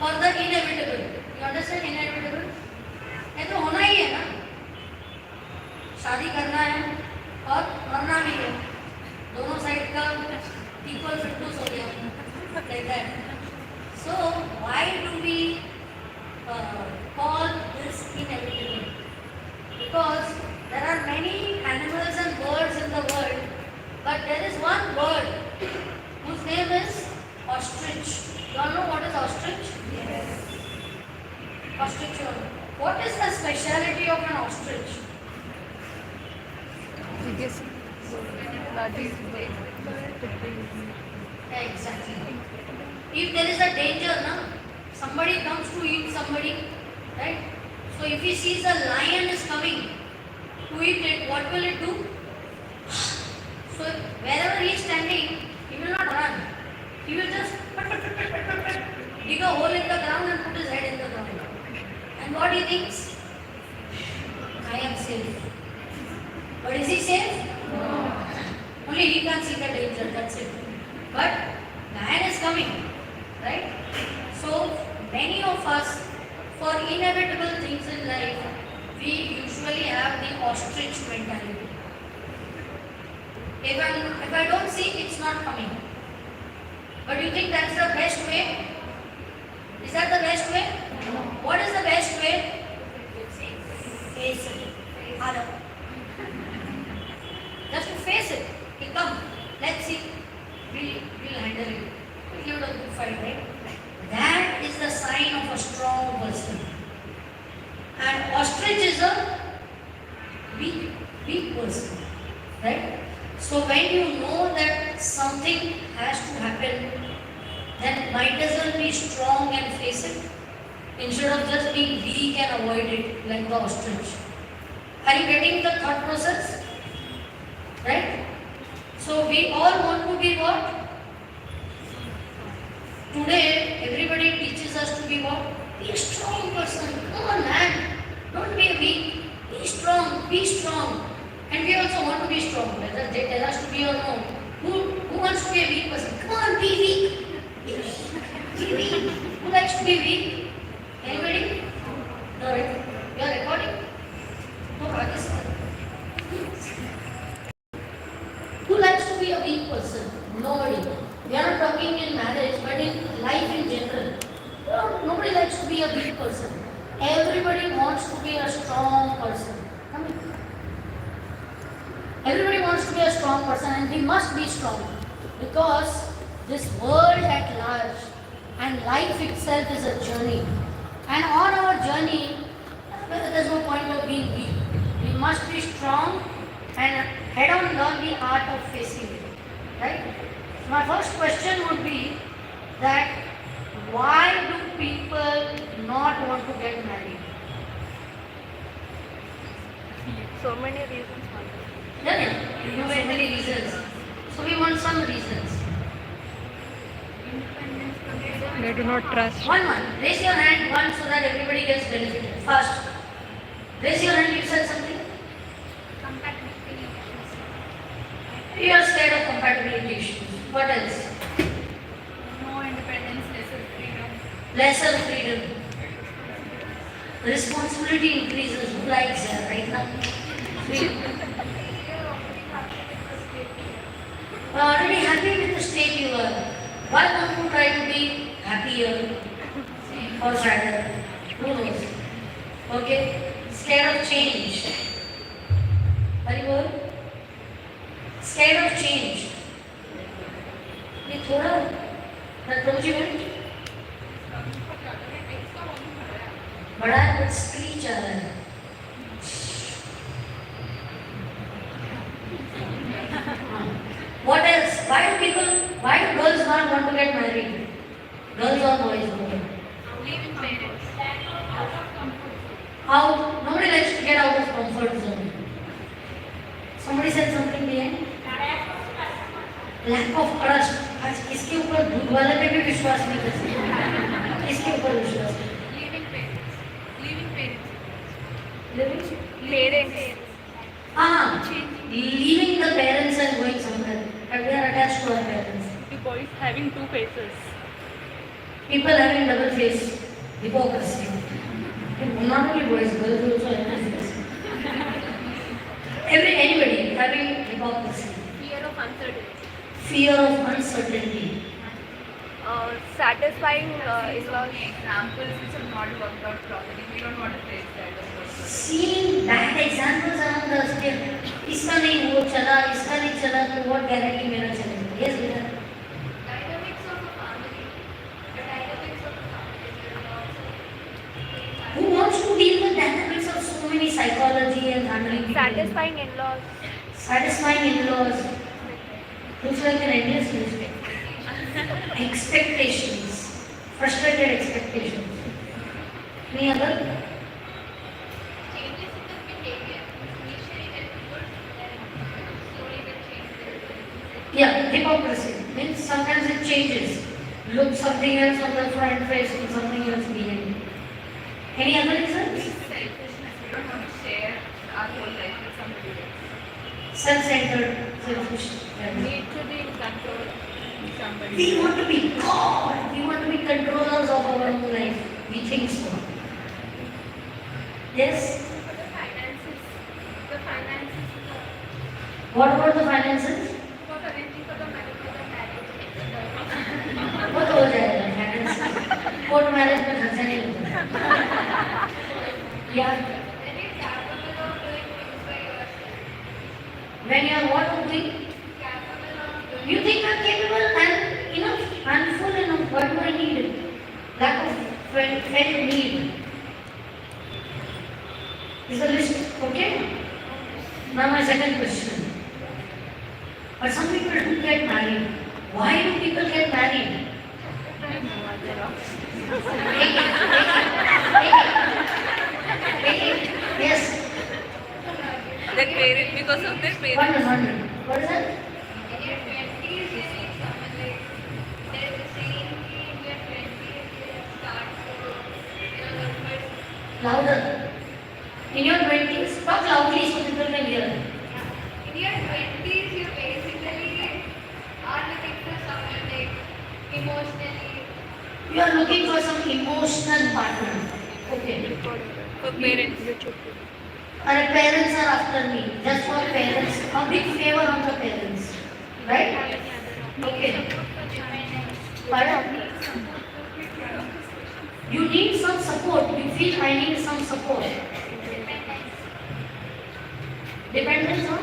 for the inevitable. You understand inevitable? ये तो होना ही है ना. शादी करना है और मरना भी है. दोनों साइड का equal fitness हो गया. Like that. So why do we call this inevitable? Because there are many animals and birds in the world, but there is one bird whose name is ostrich. You all know what is ostrich? Yes. Ostrich. What is the speciality of an ostrich? Yes. That is Exactly. If there is a danger, na, somebody comes to eat somebody, right? So if he sees a lion is coming to eat it, what will it do? So wherever he is standing, he will not run. He will just dig a hole in the ground and put his head in the ground. And what he thinks? I am safe. But is he safe? no. Only he can see the danger, that's it. But lion is coming, right? So many of us, for inevitable things in life, we usually have the ostrich mentality. If I don't see, it's not coming. But you think that's the best way? Is that the best way? No. What is the best way? Face it. Hello. Just to face it. Okay, come. Let's see. We'll handle it. We'll give it a good fight, right? That is the sign of a strong person. And ostrich is a weak person, right? So when you know that something has to happen, then might as well be strong and face it instead of just being weak and avoid it like the ostrich. Are you getting the thought process? Right? So we all want to be what? Today, everybody teaches us to be what? Be a strong person. Come on, man. Don't be weak. Be strong. Be strong. And we also want to be strong. Whether they tell us to be or no. Who wants to be a weak person? Come on, be weak. Be weak. Be weak. Who likes to be weak? Anybody? No, right? You are recording? No, Pakistan. Who likes to be a weak person? Nobody. We are not talking in marriage, but in life in general. Nobody likes to be a weak person. Everybody wants to be a strong person. Come here. Everybody wants to be a strong person, and we must be strong because this world at large and life itself is a journey. And on our journey, there is no point of being weak. We must be strong and head on learn the art of facing it. Right? My first question would be that why do people not want to get married? So many reasons. Yeah, you know very many reasons. So we want some reasons. They do not trust. One. Raise your hand one so that everybody gets benefited. First. Raise your hand, you said something? Compatibility issues. You are scared of compatibility issues. What else? No independence, lesser freedom. Lesser freedom. Responsibility increases. Who likes that right now? You are already happy with the state you are. Why don't you try to be happier or sadder? Who knows? Okay? Scared of change. Are you all? Scared of change. ये थोड़ा approachment बड़ा है, screech आ रहा है. What else? Why do girls not want to get married? Girls or boys? Leaving parents. How? Nobody likes to get out of comfort zone. Somebody said something behind? Lack of trust. आज इसके ऊपर दूध वाले पे भी विश्वास नहीं कर सकते. इसके ऊपर विश्वास. Leaving parents. Leaving parents. Living? Parents. Leaving the parents and going somewhere. But we are attached to our parents. The boys having two faces. People having double face, hypocrisy. Not only boys, girls also have this. Anybody having hypocrisy. Fear of uncertainty. Fear of uncertainty. Satisfying in-laws. Examples which have not worked out properly. We don't want to face that as well. Seeing bad examples around us, कि इसका नहीं वो चला, इसका नहीं चला, तो what guarantee मेरा चलेगा? Yes, बेटा. Dynamics of a family. The dynamics of a family will also. Who wants to deal with dynamics of so many psychology and handling people? Satisfying in-laws. Satisfying in-laws. Looks like an endless list. Expectations. Frustrated expectations. Any other? Changes in the behavior. Initially helpful, then slowly will change. Yeah, hypocrisy. Means sometimes it changes. Look something else on the front face and something else behind. Any other reasons? Selfishness. We don't want to share our whole life with somebody else. Self-centered, selfish. Need to be in control. Somebody. We want to be God. We want to be controllers of our own life. We think so. Yes? For the finances. The finances. What about the finances? For arranging for the marriage. What हो जाएगा finance? Court marriage में खर्चा नहीं होता. Yeah. Then you're capable of doing things by yourself. When you are what doing? Capable of doing. You think I'm capable and enough? I'm full enough. What do I need? Lack of felt need. Is the list okay? Now my second question. But some people do get married. Why do people get married? Yes. Their parents, because of their parents. One. What is that? In your 20s, you need someone like. There's a saying in your 20s, you start to. Look for. Louder. In your 20s, talk loudly so people can hear. In your 20s, you basically are looking for someone like emotionally. You are looking for some emotional partner. Okay. For parents. Our parents are after me. Just for parents. A big favor on the parents. Right? Okay. Pardon? You need some support. You feel I need some support. Dependence on?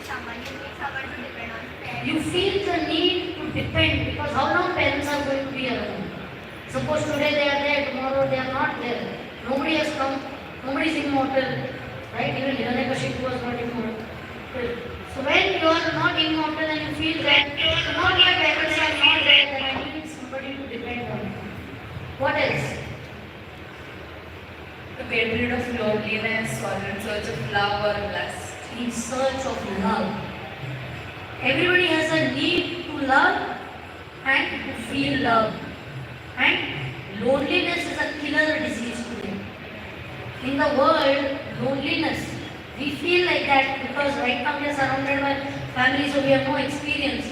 Someone, you need someone to depend on. You feel the need to depend because how long parents are going to be around? Suppose today they are there, tomorrow they are not there. Nobody has come, nobody is immortal, right? Even Hiranyakashipu was not immortal. So when you are not immortal and you feel that not my parents are not there, then I need somebody to depend on. What else? To get rid of loneliness or in search of love or lust. In search of love. Everybody has a need to love and to feel love. And loneliness is a killer disease today. In the world, loneliness, we feel like that because right now we are surrounded by families, so we have no experience.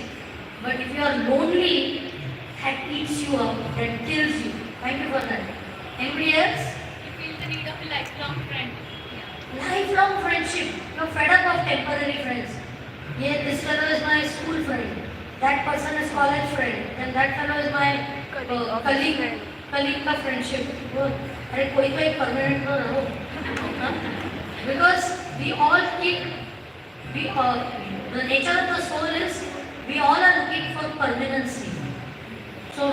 But if you are lonely, that eats you up, that kills you. Thank you for that. Anybody else? You feel the need of a lifelong friend. Lifelong friendship. You're fed up of temporary friends. Yeah, this fellow is my school friend. That person is college friend. And that fellow is my colleague. Colleague का friendship. अरे कोई तो एक permanent तो रहो. Because we all keep, the nature of the soul is we all are looking for permanency. So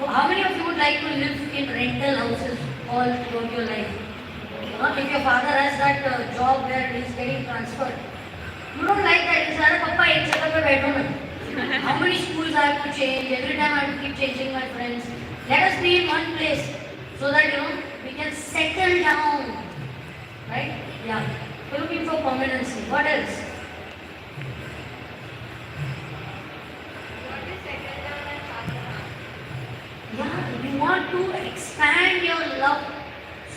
how many of you would like to live in rental houses all throughout your life? If your father has that job where he is getting transferred, you don't like that. You say, "अरे पापा एक जगह पे बैठो ना." How many schools I have to change? Every time I have to keep changing my friends. Let us be in one place so that we can settle down, right? Yeah. We're looking for permanency. What else? What is settle down and pass around? Yeah, you want to expand your love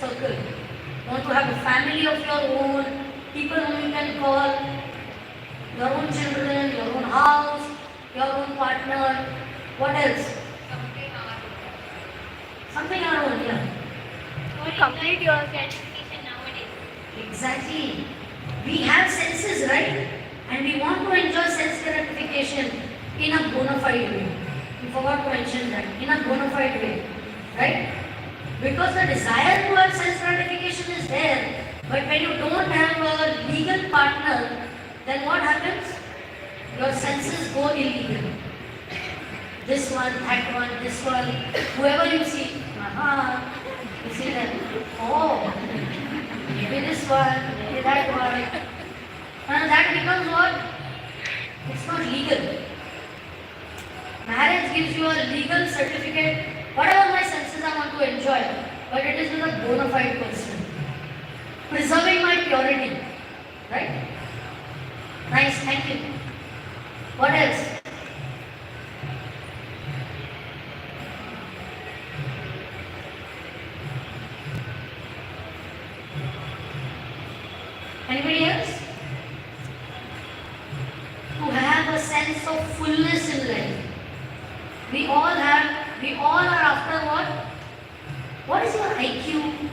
circle. You want to have a family of your own, people whom you can call, your own children, your own house, your own partner. What else? Something our Something around here. Or Complete your- gratification nowadays. Exactly. We have senses, right? And we want to enjoy sense gratification in a bona fide way. You forgot to mention that. In a bona fide way. Right? Because the desire to have sense gratification is there, but when you don't have a legal partner, then what happens? Your senses go illegal. This one, this one, whoever you see, you see that, oh, maybe this one, maybe that one. And that becomes what? It's not legal. Marriage gives you a legal certificate, whatever my senses I want to enjoy, but it is with a bona fide person. Preserving my purity. Right? Nice, thank you. What else? Anybody else? To have a sense of fullness in life. We all are after what? What is your IQ?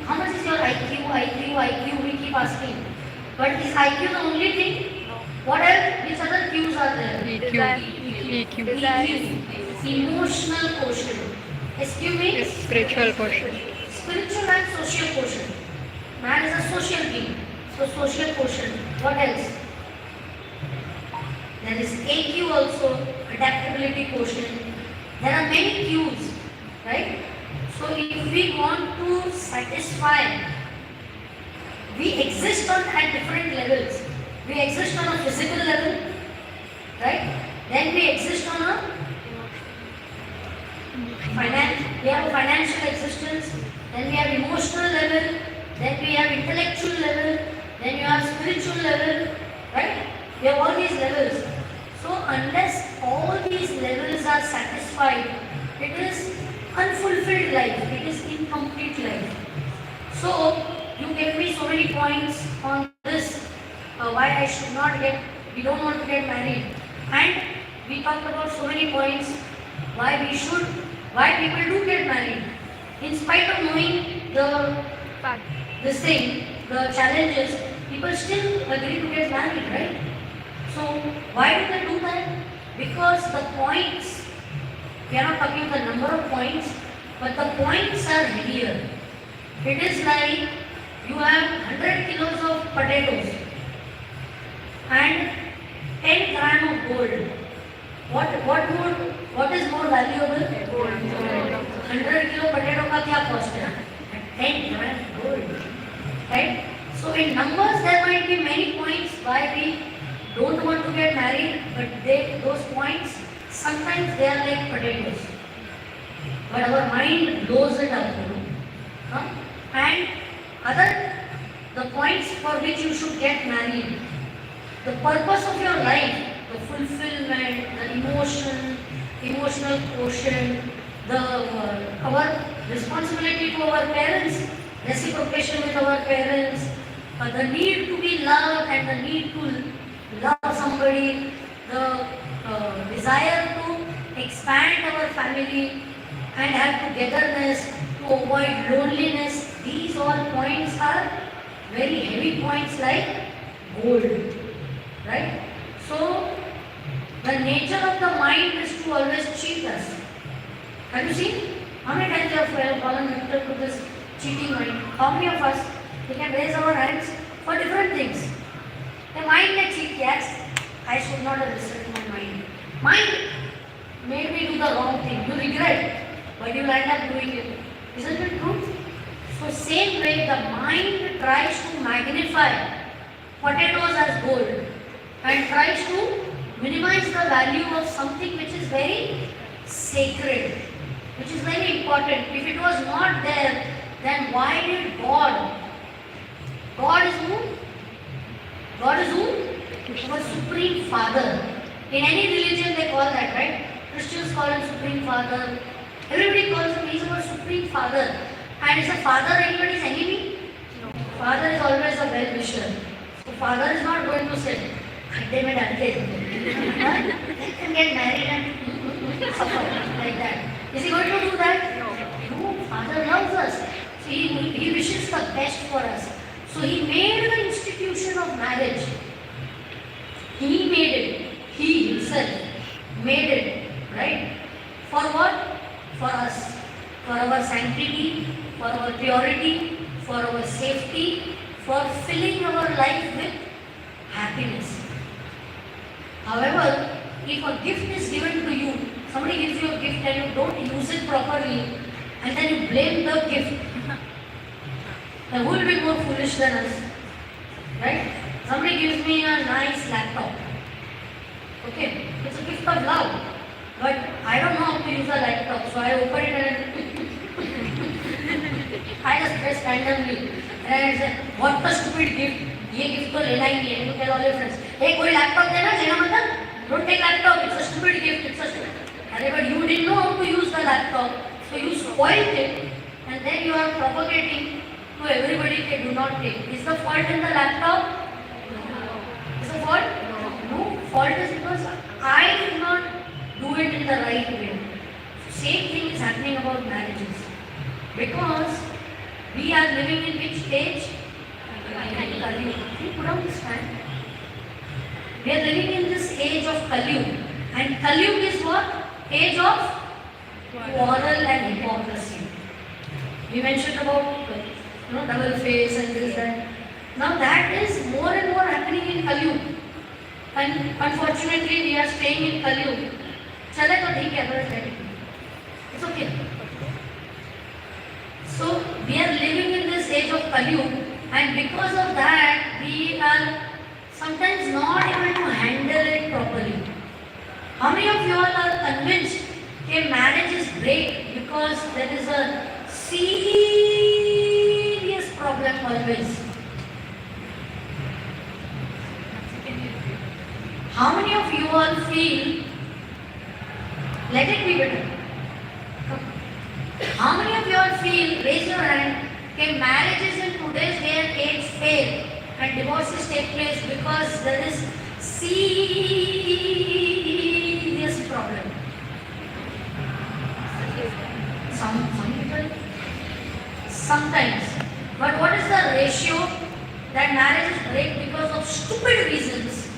How much is your IQ? We keep asking. But is IQ the only thing? What else? Which other Qs are there? EQ. EQ. Emotional quotient. SQ means? Spiritual quotient. Spiritual and social quotient. Man is a social being. So social quotient. What else? There is AQ also, adaptability quotient. There are many Qs, right? So if we want to satisfy, we exist at different levels. We exist on a physical level, right? Then we exist on a we have a financial existence, then we have emotional level, then we have intellectual level, then you have spiritual level, right? We have all these levels. So unless all these levels are satisfied, it is unfulfilled life, it is incomplete life. So you gave me so many points on this, why we don't want to get married. And we talked about so many points why people do get married. In spite of knowing the challenges, people still agree to get married, right? So why do they do that? Because the points, we are not talking the number of points, but the points are heavier. It is like you have 100 kilos of potatoes and 10 gram of gold. What is more valuable? Gold. 100 kilo potato का क्या cost है? 10 gram gold. Right? So in numbers there might be many points why we don't want to get married, but those points sometimes they are like potatoes. But our mind blows it up, And the points for which you should get married, the purpose of your life, the fulfillment, the emotional quotient, our responsibility to our parents, reciprocation with our parents, the need to be loved and the need to love somebody, the desire to expand our family and have togetherness, to avoid loneliness. These all points are very heavy points like gold, right? So the nature of the mind is to always cheat us. Have you seen? How many times you have fallen victim to this cheating mind? How many of us, we can raise our hands for different things. The mind may cheat, yes. I should not have listened to my mind. Mind made me do the wrong thing. You regret, but you will end up doing it. Isn't it true? So same way the mind tries to magnify potatoes as gold and tries to minimize the value of something which is very sacred, which is very important. If it was not there, then why did God is who? God is who? Our Supreme Father. In any religion they call that, right? Christians call him Supreme Father. Everybody calls him, he's our Supreme Father. And is a father anybody's enemy? No. Father is always a well-wisher. So father is not going to say, they may can get married and suffer like that. Is he going to do that? No. No, father he wishes the best for us. So he made the institution of marriage. He made it. He himself made it. Right? For what? For us. For our sanctity, for our purity, for our safety, for filling our life with happiness. However, if a gift is given to you, somebody gives you a gift and you don't use it properly, and then you blame the gift, then who will be more foolish than us? Right? Somebody gives me a nice laptop. Okay, it's a gift of love. But I don't know how to use a laptop, so I open it and I just press randomly. And I said, what a stupid gift. ये gift तो लेना ही नहीं है. You tell all your friends, hey, कोई laptop देना, लेना मतलब? Don't take laptop. It's a stupid gift. It's a stupid. But you didn't know how to use the laptop, so you spoiled it, and then you are propagating to everybody that do not take. Is the fault in the laptop? Is the fault? No. Fault is because I did not do it in the right way. Same thing is happening about marriages. Because we are living in which age? Kali. Put on this time. We are living in this age of Kali. And Kali is what? Age of quarrel and hypocrisy. We mentioned about double face and this and now that is more and more happening in Kali. And unfortunately we are staying in Kali. चले तो ठीक है, but it's okay. So we are living in this age of Kali, and because of that we are sometimes not able to handle it properly. How many of you all are convinced that marriages break because there is a serious problem always? How many of you all feel, let it be better? How many of you all feel, raise your hand, that marriages in today's day and age fail and divorces take place because there is serious problem? Some people, sometimes. But what is the ratio that marriages break because of stupid reasons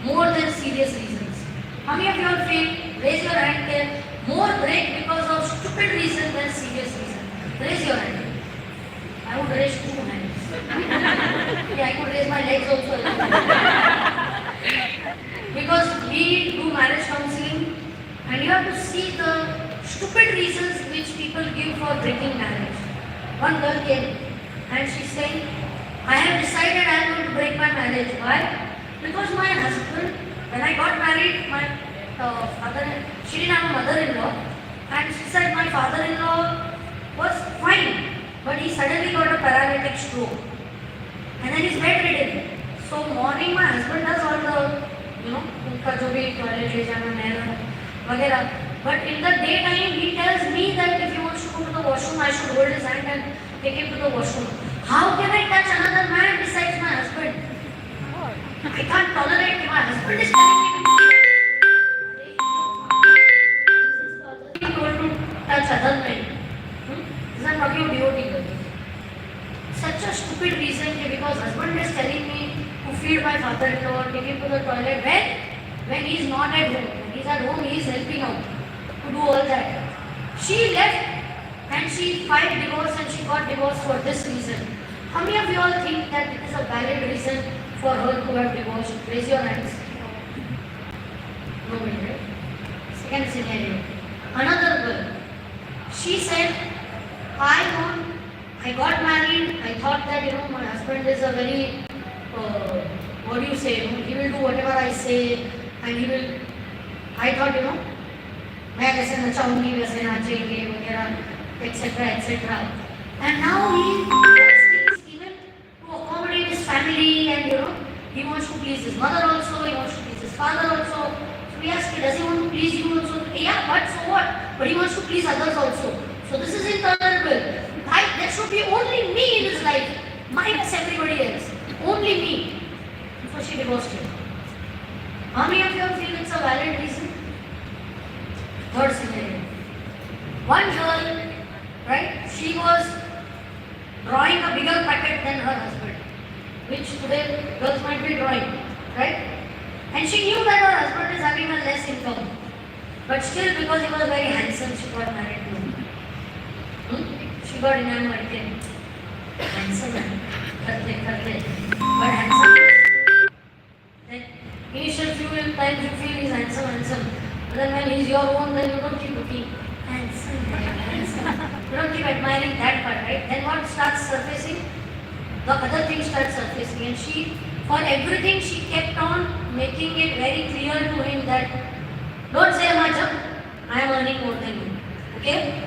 more than serious reasons? How many of you all feel, raise your hand there, more break because of stupid reason than serious reason? Raise your hand. I would raise 2 hands. Yeah, I could raise my legs also. Because we do marriage counseling and you have to see the stupid reasons which people give for breaking marriage. One girl came and she said, I have decided I am going to break my marriage. Why? Because my husband, when I got married, my father, she didn't have a mother-in-law, and she said my father-in-law was fine, but he suddenly got a paralytic stroke, and then he's bedridden. So morning my husband does all the, उनका जो भी toilet ले जाना नहला वगैरह, but in the daytime he tells me that if he wants to go to the washroom, I should hold his hand and take him to the washroom. How can I touch another man besides my husband? I can't tolerate my husband is telling me to touch other men. This is talking of devotee. Such a stupid reason because husband is telling me to feed my father-in-law, take him to the toilet when he is not at home. When he is at home, he is helping out to do all that. She left and she filed divorce and she got divorced for this reason. How many of you all think that it is a valid reason for her to have divorced? Raise your hands. Nobody, right? Second scenario. Another girl. She said, I got married. I thought that my husband is a very what do you say? He will do whatever I say, and he will. I thought मैं कैसे नचाऊंगी वैसे नाचेंगे वगैरह etc. And now he is given to accommodate his family, and he wants to please his mother also, he wants to please his father also. So we ask, does he want to please you also? Yeah, but so what? But he wants to please others also. So this is intolerable. There should be only me in his life, minus everybody else. Only me. So she divorced him. How many of you feel it's a valid reason? Third scenario. One girl, right? She was drawing a bigger packet than her husband, which today girls might be drawing, right? And she knew that her husband is having a less income, but still because he was very handsome, she got married to him. She got enamored with him. Handsome man, karte, but handsome. Then initial few times you feel he's handsome, but then when he's your own, then you don't keep looking handsome. You don't keep admiring that part, right? Then what starts surfacing? The other thing starts surfacing, and she, for everything, she kept on making it very clear to him that don't say much, I am earning more than you. Okay?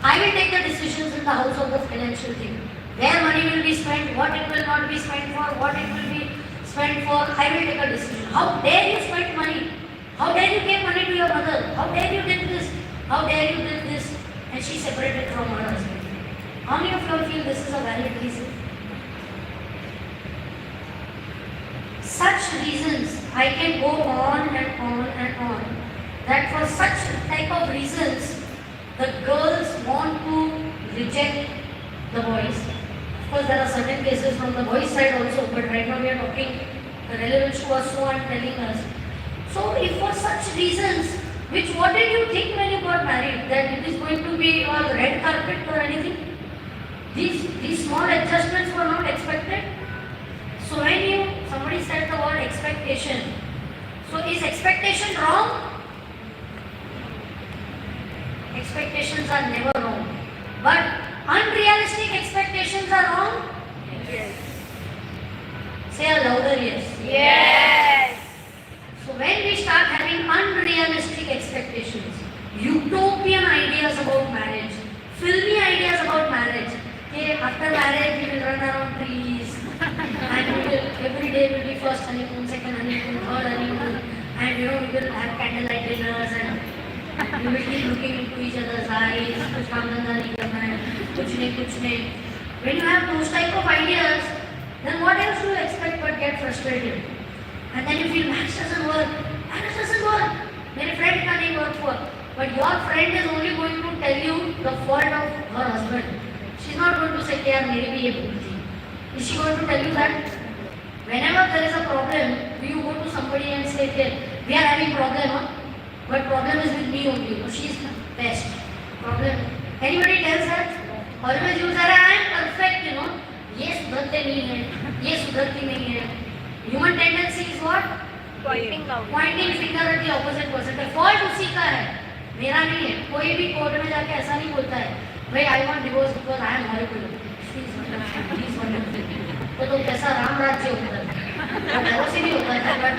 I will take the decisions in the house of the financial thing. Where money will be spent, what it will not be spent for, what it will be spent for, I will take a decision. How dare you spend money? How dare you give money to your mother? How dare you did this? How dare you did this? And she separated from her husband. How many of you all feel this is a valid reason? Such reasons, I can go on and on and on. That for such type of reasons, the girls want to reject the boys. Of course, there are certain cases from the boys' side also, but right now we are talking the relevance to us, so I am telling us. So, if for such reasons, what did you think when you got married? That it is going to be a red carpet or anything? These small adjustments were not expected. So, when somebody said the word expectation, so is expectation wrong? Expectations are never wrong. But unrealistic expectations are wrong? Yes. Say a louder yes. Yes. So when we start having unrealistic expectations, utopian ideas about marriage, filmy ideas about marriage, okay, after marriage we will run around trees, and every day will be first honeymoon, second honeymoon, third honeymoon, and we will have candlelight dinners, and we will keep looking into each other's eyes, कुछ काम धंधा नहीं करना है, कुछ नहीं. When you have those type of ideas, then what else do you expect but get frustrated? And then you feel marriage doesn't work. मेरे friend का नहीं work for. But your friend is only going to tell you the fault of her husband. She's not going to say कि यार मेरी भी ये भूल थी. Is she going to tell you that? Whenever there is a problem, do you go to somebody and say कि we are having problem, but problem is with me only. So she is best. Problem. Anybody tells her? Always use her. I am perfect, ये सुधरते नहीं है, ये सुधरती नहीं है. Human tendency is what? Pointing out. Pointing finger at the opposite person. Fault उसी का है, मेरा नहीं है. कोई भी कोर्ट में जाके ऐसा नहीं बोलता है, भाई I want divorce because I am horrible. She's wonderful. तो कैसा राम राज्य होता है? divorce ही नहीं होता है, but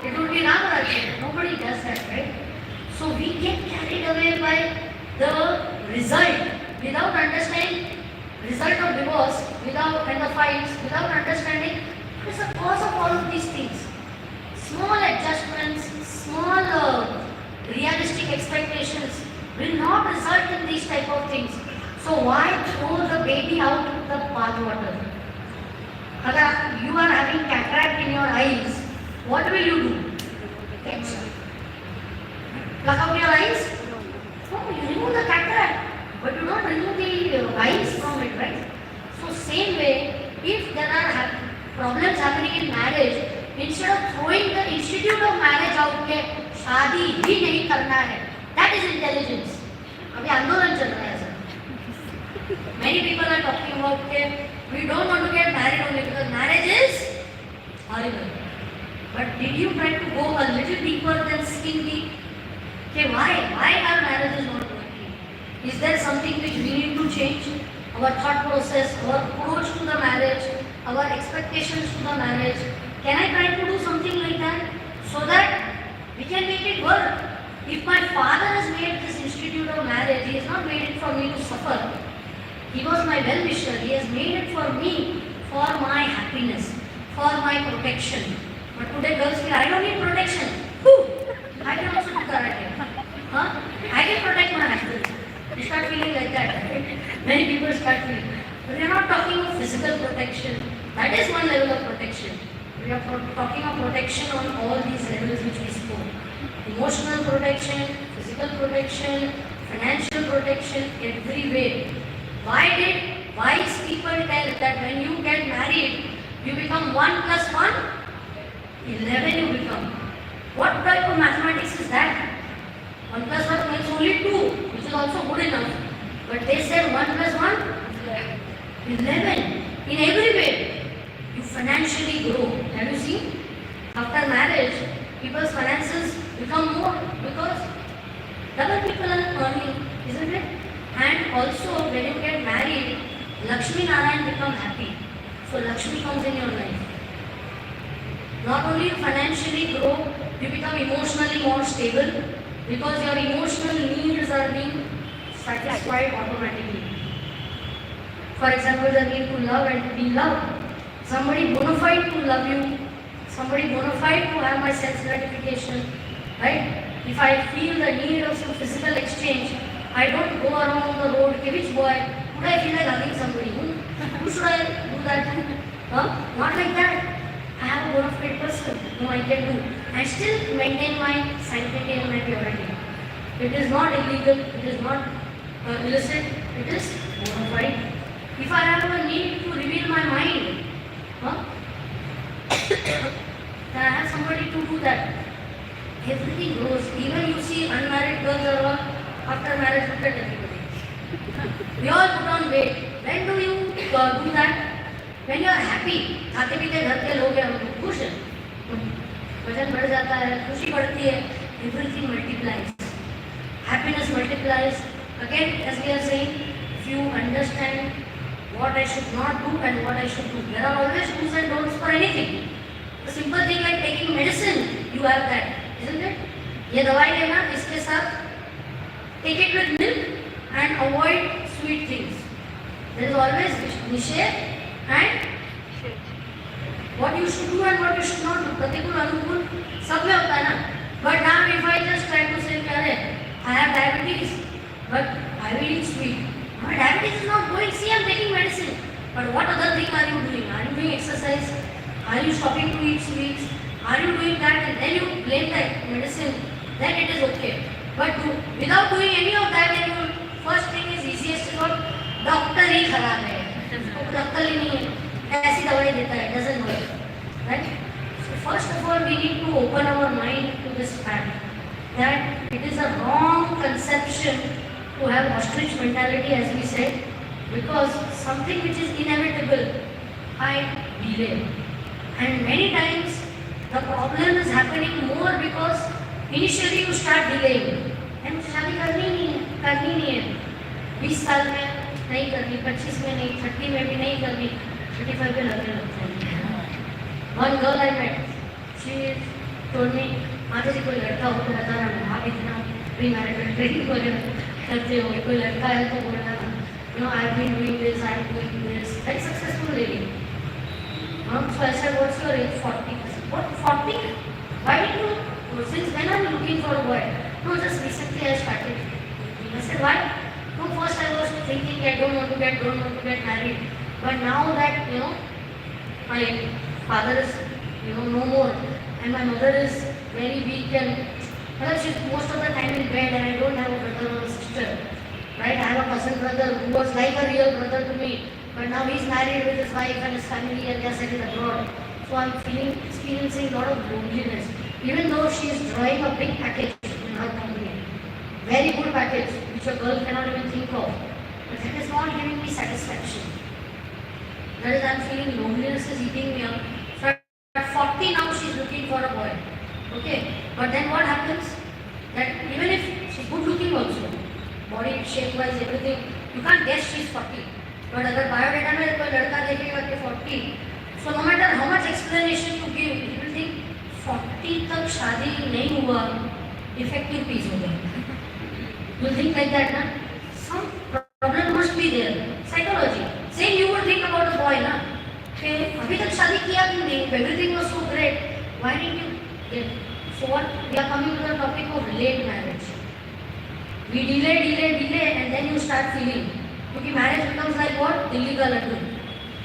it would be Ram राज्य. Nobody does that, right? So we get carried away by the result without understanding result of divorce, and the fights, without understanding what is the cause of all of these things. Small adjustments, small realistic expectations will not result in these type of things. So why throw the baby out with the bathwater? If you are having cataract in your eyes, what will you do? Plug out your eyes? No, you remove the cataract, but you don't remove the eyes from it, right? So same way, if there are problems happening in marriage, instead of throwing the institute of marriage out के शादी ही नहीं करना है, that is intelligence. अभी आंदोलन चल रहा है sir. Many people are talking about के we don't want to get married only because marriage is horrible. But did you try to go a little deeper than skin deep? Okay, why our marriage is not working? Is there something which we need to change? Our thought process, our approach to the marriage, our expectations to the marriage. Can I try to do something like that so that we can make it work? If my father has made this institute of marriage, he has not made it for me to suffer. He was my well-wisher. He has made it for me, for my happiness, for my protection. But today girls feel, I don't need protection. I can also do karate. I can protect my husband. You start feeling like that, right? Many people start feeling. But we are not talking of physical protection. That is one level of protection. We are talking of protection on all these levels which we spoke. Emotional protection, physical protection, financial protection, every way. Why did wise people tell that when you get married, you become 1 plus 1? 11 you become. What type of mathematics is that? 1 plus 1 makes only 2, which is also good enough. But they said 1 plus 1? 11. In every way, you financially grow. Have you seen? After marriage, people's finances become more because double people are earning, isn't it? And also, when you get married, Lakshmi Narayan become happy. So Lakshmi comes in your life. Not only you financially grow, you become emotionally more stable because your emotional needs are being satisfied automatically. For example, the need to love and to be loved. Somebody bona fide to love you, somebody bona fide to have my sense gratification, right? If I feel the need of some physical exchange, I don't go around the road, okay, which boy, would I feel like hugging somebody? Who should I do that to? Huh? Not like that. I have a bona fide person whom I can do and still maintain my sanctity and my purity. It is not illegal, it is not illicit, it is bona fide. If I have a need to reveal my mind, huh? then I have somebody to do that. Everything grows. Even you see unmarried girls are all after marriage look at everybody. We all put on weight. When do you do that? When you are happy. खाते पीते घर के लोग हैं हम खुश हैं. वजन बढ़ जाता है, खुशी बढ़ती है. Everything multiplies. Happiness multiplies. Again, as we are saying, if you understand what I should not do and what I should do. There are always do's and don'ts for anything. A simple thing like taking medicine, you have that, isn't it? ये दवाई लेना, इसके साथ take it with milk and avoid sweet things. There is always निषेध and what you should do and what you should not do. प्रतिकूल अनुकूल सब में होता है ना. But now if I just try to say अरे I have diabetes, but I will eat sweet. My diabetes is not going. See, I am taking medicine. But what other thing are you doing? Are you doing exercise? Are you stopping to eat sweets? Are you doing that? And then you blame that medicine. Then it is okay. But without doing any of that, then you first thing is easiest is what doctor ही खराब है. Doctor ही नहीं है. ऐसी दवाई देता है. Doesn't work. Right? So first of all, we need to open our mind to this fact that it is a wrong conception to have ostrich mentality, as we said, because something which is inevitable, I delay. And many times the problem is happening more because initially you start delaying. And मुझे शादी करनी नहीं है. 20 साल में नहीं करनी, 25 में नहीं, 30 में भी नहीं करनी, 35 में लगने लगता है. One girl I met, she told me, माता जी कोई लड़का हो तो बता रहा आप इतना pre-marital training वगैरह करते हो, कोई लड़का है तो बोलना ना, I've been doing this, I'm doing this, very successful lady. So I said, what's your age? 40. I said, what, 40? Why did you, since when are you looking for a boy? No, just recently I started. I said, why? No, first I was thinking I don't want to get married. But now that, my father is, no more, and my mother is very weak and she's most of the time in bed and I don't have a brother or a sister. Right? I have a cousin brother who was like a real brother to me. But now he's married with his wife and his family and they are settled abroad. So I'm experiencing a lot of loneliness. Even though she is drawing a big package in her company. Very good package, which a girl cannot even think of. But that is not giving me satisfaction. That is, I'm feeling loneliness is eating me up. So at 40 now she's looking for a boy. Okay, but then what happens? That even if she's good looking also, body shape wise, everything, you can't guess she's 40. But अगर biodata में कोई लड़का देखेगा कि 40, so no matter how much explanation you give, you will think 40 तक शादी नहीं हुआ, effective peace हो गया. You think like that, na? Some problem must be there. Psychology. Same you would think about a boy, na? कि अभी तक शादी किया क्यों नहीं? Everything was so great. Why didn't you? So what we are coming to the topic of late marriage. We delay and then you start feeling. क्योंकि marriage becomes like what? Delhi का लड्डू.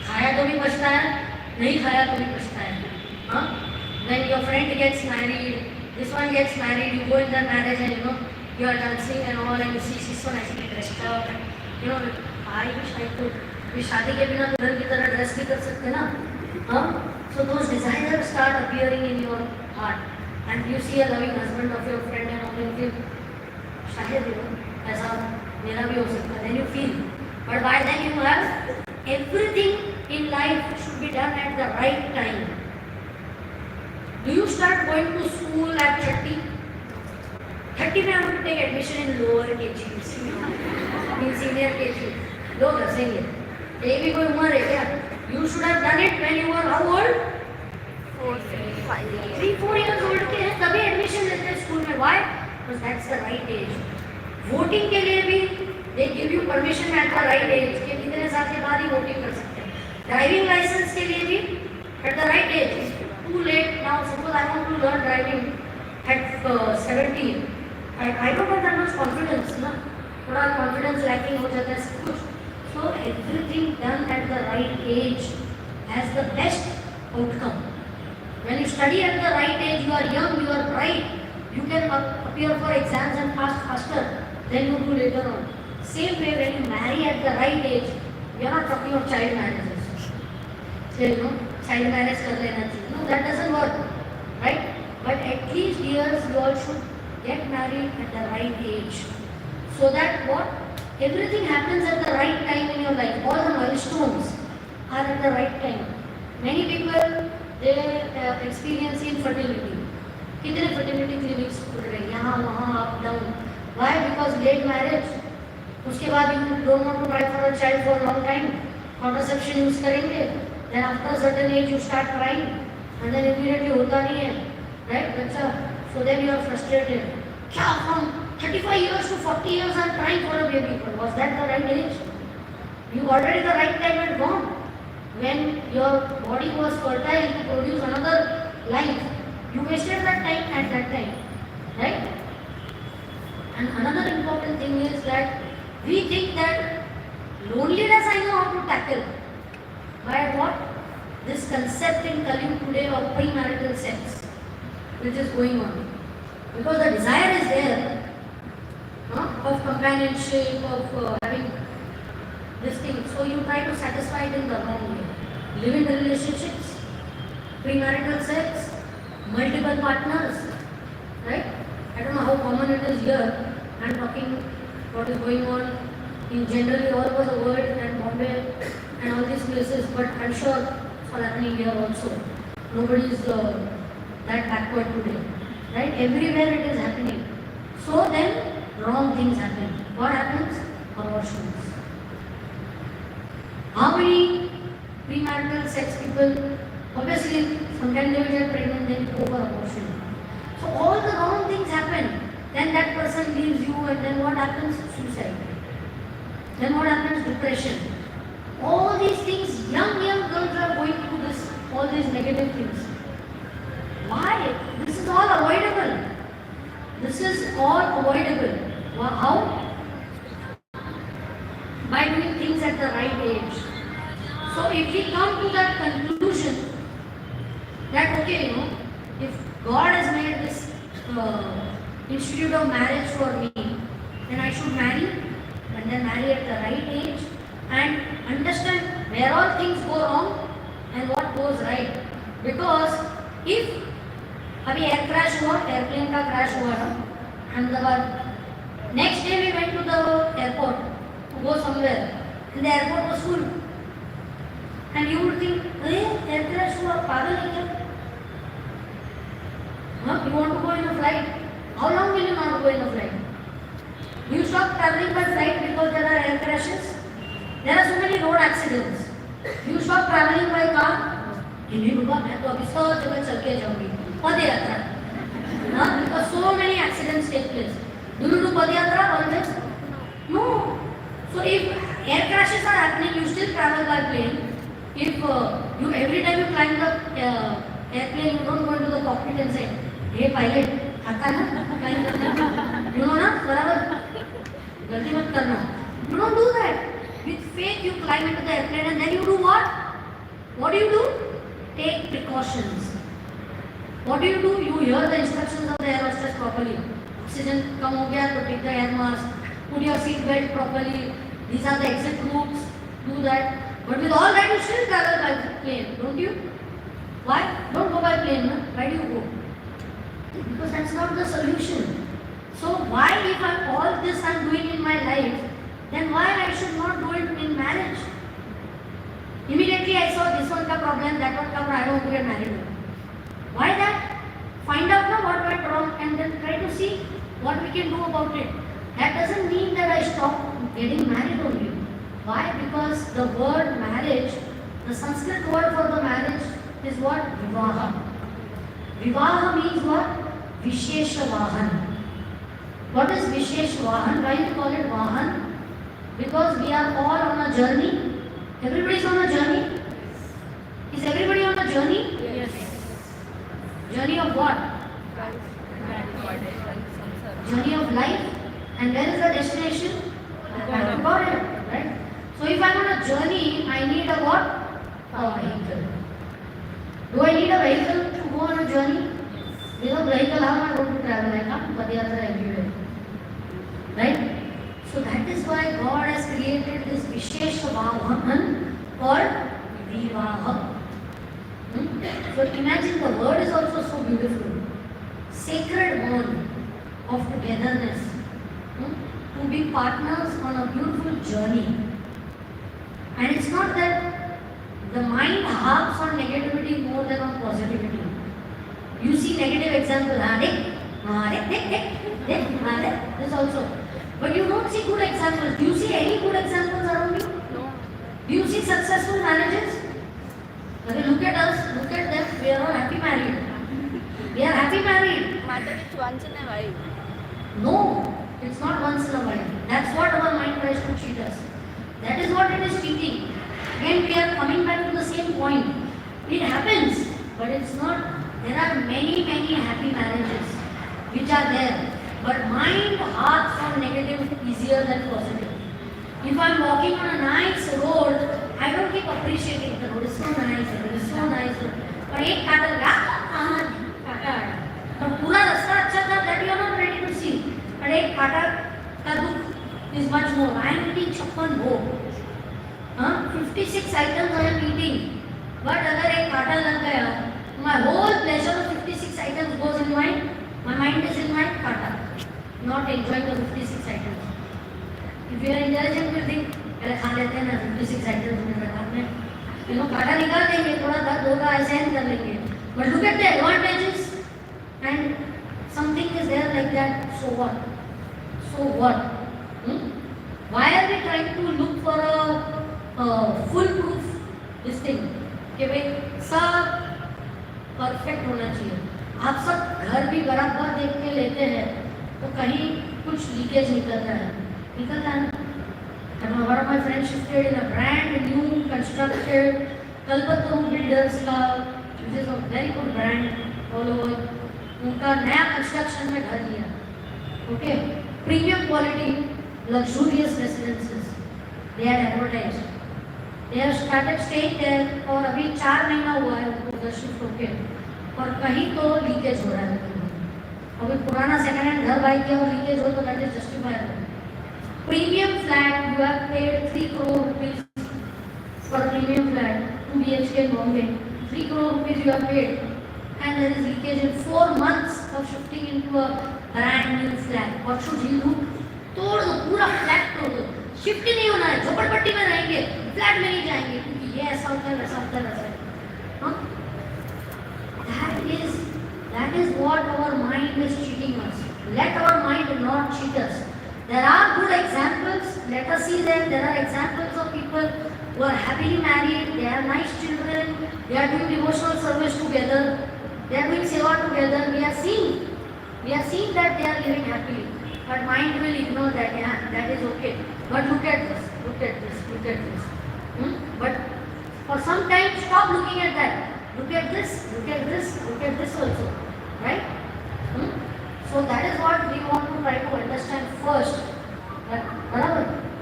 खाया तो भी पछता है, नहीं खाया तो भी पछता है. हाँ? When your friend gets married, this one gets married, you go in the marriage and you are dancing and all and you see she's so nicely dressed up. You know, I wish I could. ये शादी के बिना दुल्हन की तरह dress भी कर सकते ना, हाँ? So those desires start appearing in your heart, and you see a loving husband of your friend and all, you feel शायद you know ऐसा मेरा भी हो सकता है. Then you feel, but by then you have everything in life should be done at the right time. Do you start going to school at 30? 30 में हम take admission in lower KG, in senior KG. लोग हंसेंगे. ये भी कोई उम्र है क्या? You should have done it when you were how old? 3-4 years old के हैं तभी admission लेते हैं स्कूल में. Why? Because that's the right age. Voting के लिए भी they give you permission at the right age कि इतने साल के बाद ही voting कर सकते हैं. Driving license के लिए भी at the right age. Too late now. Suppose I want to learn driving at 17. I don't have that much confidence, ना? थोड़ा confidence lacking हो जाता है सब कुछ. So everything done at the right age has the best outcome. When you study at the right age, you are young, you are bright, you can appear for exams and pass faster than you do later on. Same way when you marry at the right age, we are not talking of child marriages. So, you know, child marriage kar lena chahiye. No, that doesn't work, right? But at least years you all should get married at the right age. So that what? Everything happens at the right time in your life. All the milestones are at the right time. Many people they experience infertility. कितने fertility clinics खुल रहे हैं यहाँ वहाँ up down. Why? Because late marriage. उसके बाद you don't want to try for a child for a long time. Contraception use करेंगे. Then after a certain age you start crying. And then immediately होता नहीं है. Right? बच्चा. So then you are frustrated. क्या from 35 years to 40 years I'm trying for a baby. But was that the right age? You already the right time had gone. When your body was fertile to produce another life, you wasted that time at that time. Right? And another important thing is that we think that loneliness I know how to tackle. By what? This concept in Kali today of premarital sex, which is going on. Because the desire is there. Of companionship, of having this thing. So you try to satisfy it in the wrong way. Live in relationships, premarital sex, multiple partners, right? I don't know how common it is here. I'm talking what is going on in generally all over the world and Bombay and all these places, but I'm sure it's all happening here also. Nobody is that backward today, right? Everywhere it is happening. So then wrong things happen. What happens? Abortions. How many premarital sex people, obviously sometimes they will get pregnant, then go for abortion. So all the wrong things happen. Then that person leaves you and then what happens? Suicide. Then what happens? Depression. All these things, young girls are going through this, all these negative things. Why? This is all avoidable. This is all avoidable. How? By doing things at the right age. So if we come to that conclusion that okay, you know, if God has made this institute of marriage for me, then I should marry and then marry at the right age and understand where all things go wrong and what goes right. Because if अभी air crash हुआ, airplane का crash हुआ ना Ahmedabad. Next day we went to the airport to go somewhere and the airport was full. And you would think, अरे air crash हुआ, पागल है क्या? You want to go in a flight? How long will you not go in a flight? Do you stop traveling by flight because there are air crashes? There are so many road accidents. Do you stop traveling by car? नहीं बाबा मैं तो अभी सब जगह चल के जाऊंगी. पदयात्रा. Because so many accidents take place. Do you do padayatra always? No. So if air crashes are happening, you still travel by plane. If you every time you climb the airplane, you don't go into the cockpit and say, "Hey pilot, आता है ना climb करना." You know ना बराबर गलती मत करना. You don't do that. With faith you climb into the airplane and then you do what? What do? Take precautions. What do? You hear the instructions of the air hostess properly. Oxygen कम हो गया तो take the air mask. Put your seat belt properly. These are the exit routes, do that. But with all that, you still travel by plane, don't you? Why? Don't go by plane, no? Why do you go? Because that's not the solution. So why, if all this I'm doing in my life, then why I should not do it in marriage? Immediately I saw this one ka problem, that one ka problem, I don't want to get married. Why that? Find out now what went wrong and then try to see what we can do about it. That doesn't mean that I stop getting married only. Why? Because the word marriage, the Sanskrit word for the marriage is what? Vivaha. Vivaha means what? Vishesha Vahan. What is Vishesh Vahan? Why do you call it Vahan? Because we are all on a journey. Everybody is on a journey. Is everybody on a journey? Yes. Journey of what? Journey of life. And where is the destination? God, right? So if I'm on a journey, I need a what? A vehicle. Do I need a vehicle to go on a journey? Without vehicle, how am I going to travel? I can't Padayatra everywhere. Right? So that is why God has created this Vishesha Vahan called Vivaha. So imagine the word is also so beautiful. Sacred bond of togetherness. To be partners on a beautiful journey. And it's not that the mind harps on negativity more than on positivity. You see negative example, this also. But you don't see good examples. Do you see any good examples around you? No. Do you see successful marriages? Okay, look at us, look at them. We are all happy married. We are happy married. Matter it's once in a while. No, it's not once in a while. That's what our mind tries to cheat us. That is what it is cheating. Again, we are coming back to the same point. It happens, but it's not. There are many, many happy marriages which are there. But mind harps on negative easier than positive. If I'm walking on a nice road, I don't keep appreciating the road. It's so nice, it is so nice. But एक काटल का but पूरा रास्ता अच्छा था that you are not ready to see. But एक काटल का दुख is much more. I am eating 56 भोग. 56 items I am eating. But अगर एक काटल लग गया, my whole pleasure of 56 items goes in my mind is in my kata. Not enjoying the 56 items. If you are intelligent, you think, पहले खा लेते हैं ना 56 items में रखा में, you know काटा निकाल देंगे, थोड़ा दर्द होगा, ऐसे ही कर लेंगे. But look at the advantages, and something is there like that. So what? So what? Why are we trying to look for a foolproof this thing? कि भाई सब परफेक्ट होना चाहिए. आप सब घर भी बराबर देख के लेते हैं तो कहीं कुछ लीकेज निकलता है ना. And one of my friends shifted in a brand new constructed Kalpataru Builders का, which is a very good brand all over. उनका नया कंस्ट्रक्शन में घर लिया. Okay, premium quality, luxurious residences. They had advertised. They have started staying there और अभी 4 महीना हुआ है उनको उधर शिफ्ट होके और कहीं तो लीकेज हो रहा है. अभी पुराना सेकंड हैंड घर बाई किया और लीकेज हो तो that is justifiable. Premium flat, you have paid 3 crore rupees for a premium flat, 2 BHK in Bombay. 3 crore rupees you have paid, and there is leakage in 4 months of shifting into a brand new flat. What should you do? तोड़ दो, पूरा flat तोड़ दो. Shift ही नहीं होना है, झोपड़पट्टी में रहेंगे, फ्लैट में नहीं जाएंगे क्योंकि ये ऐसा होता है वैसा होता है वैसा. That is what our mind is cheating us. Let our mind not cheat us. There are good examples. Let us see them. There are examples of people who are happily married. They have nice children. They are doing devotional service together. They are doing seva together. We are seeing that they are living happily. But mind will ignore that. Yeah, that is okay. But look at this. Look at this. Look at this. But for some time, stop looking at that. Look at this. Look at this. Look at this also. Right? So that is what we want to try to understand first.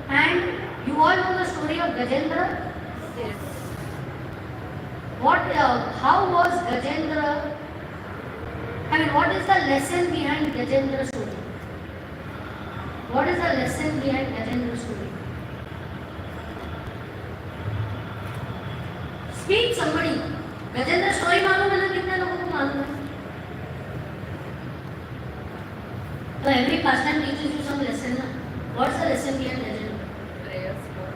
And you all know the story of Gajendra? Yes. How was Gajendra? I mean, what is the lesson behind Gajendra's story? What is the lesson behind Gajendra's story? somebody. Gajendra story मालूम है ना कितने लोगों को मालूम है? So every pastime teaches you some lesson. Na? What's the lesson behind Gajendra? Prayers for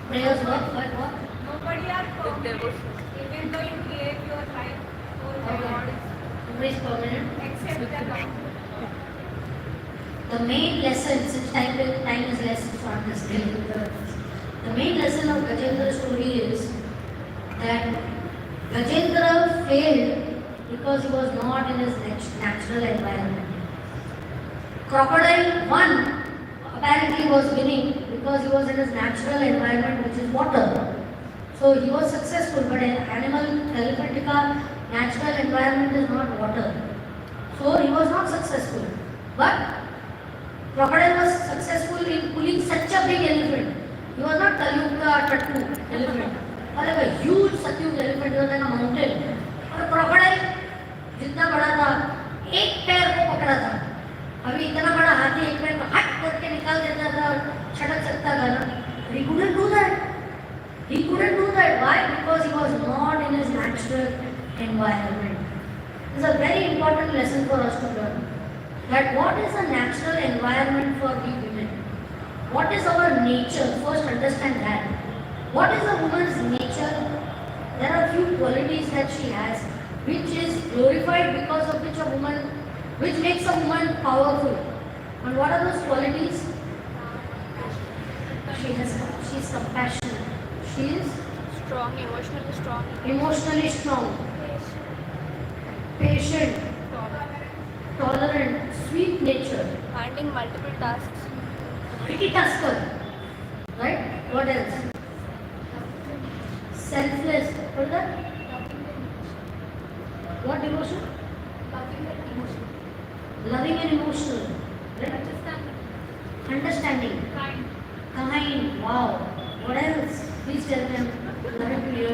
Prayers what? What? Nobody are with permanent. devotion. Even though you create your life for God, Nobody is permanent. except the Lord. The main lesson, since time is less, so I'm just telling you the main lesson of Gajendra's story is that Gajendra failed because he was not in his natural environment. Crocodile won, apparently was winning because he was in his natural environment, which is water. So he was successful, but an animal, elephant ka natural environment is not water. So he was not successful. But crocodile was successful in pulling such a big elephant. He was not Kalyuga Tattu elephant, or like a huge Satyug elephant, he was like a mountain. और crocodile जितना बड़ा था, एक पैर को पकड़ा था. अभी इतना बड़ा हाथी एक पैर को हट करके निकाल देता था और छटक सकता था ना. He couldn't do that. He couldn't do that. Why? Because he was not in his natural environment. It's a very important lesson for us to learn. That what is a natural environment for we women? What is our nature? First understand that. What is a woman's nature? There are few qualities that she has which is glorified because of which makes a woman powerful. And what are those qualities? She is compassionate. She is Strong, emotionally strong. emotionally strong, patient, tolerant, sweet nature, Handling multiple tasks. multitasker, right? What else? Selfless. What is that? What emotion? Loving and emotional. Right? Understanding. Kind. Wow. What else? Please tell them. Love to hear.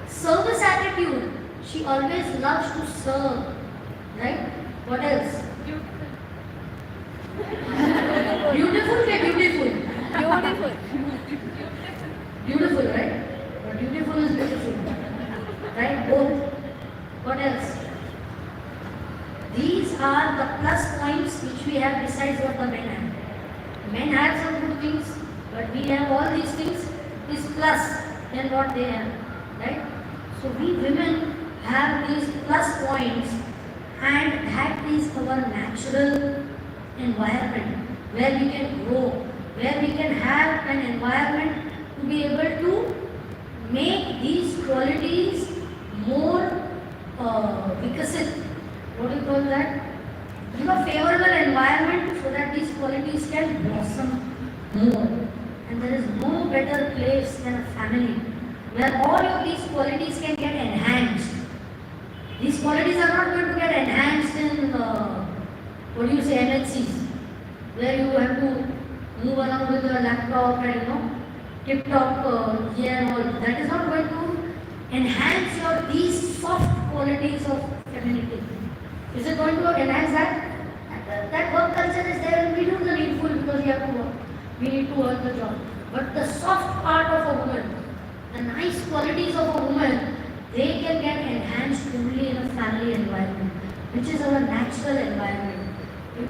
Service attitude. She always loves to serve. Right? What else? Beautiful. Beautiful. Beautiful, right? But beautiful is beautiful. Right? Both. What else? These are the plus points which we have besides what the men have. Men have some good things, but we have all these things is plus than what they have. Right? So we women have these plus points, and that is our natural environment where we can grow, where we can have an environment to be able to make these qualities more vikasit. What do you call that? Give a favorable environment so that these qualities can blossom more. And there is no better place than a family where all of these qualities can get enhanced. These qualities are not going to get enhanced in MHCs, where you have to move around with a laptop and tip-top gear and all. That is not going to enhance these soft qualities of femininity. Is it going to enhance that? That work culture is there and we do the needful because we have to work. We need to earn the job. But the soft part of a woman, the nice qualities of a woman, they can get enhanced only in a family environment, which is our natural environment,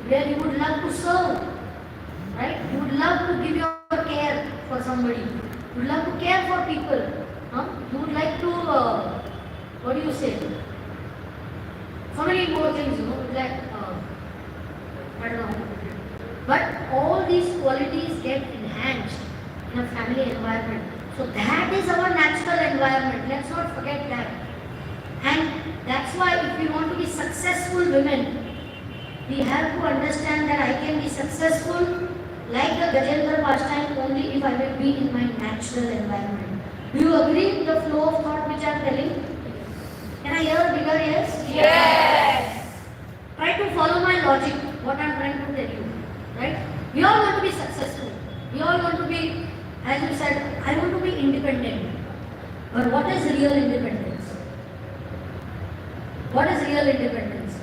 where you would love to serve, right? You would love to give your care for somebody. You would love to care for people. You would like to, what do you say? So many more things, like, I don't know. But all these qualities get enhanced in a family environment. So that is our natural environment. Let's not forget that. And that's why if we want to be successful women, we have to understand that I can be successful like the Gajendra pastime only if I will be in my natural environment. Do you agree with the flow of thought which I am telling? Can I hear a bigger yes? Yes. Try to follow my logic, what I am trying to tell you. Right? We all want to be successful. We all want to be, as you said, I want to be independent. But what is real independence? What is real independence?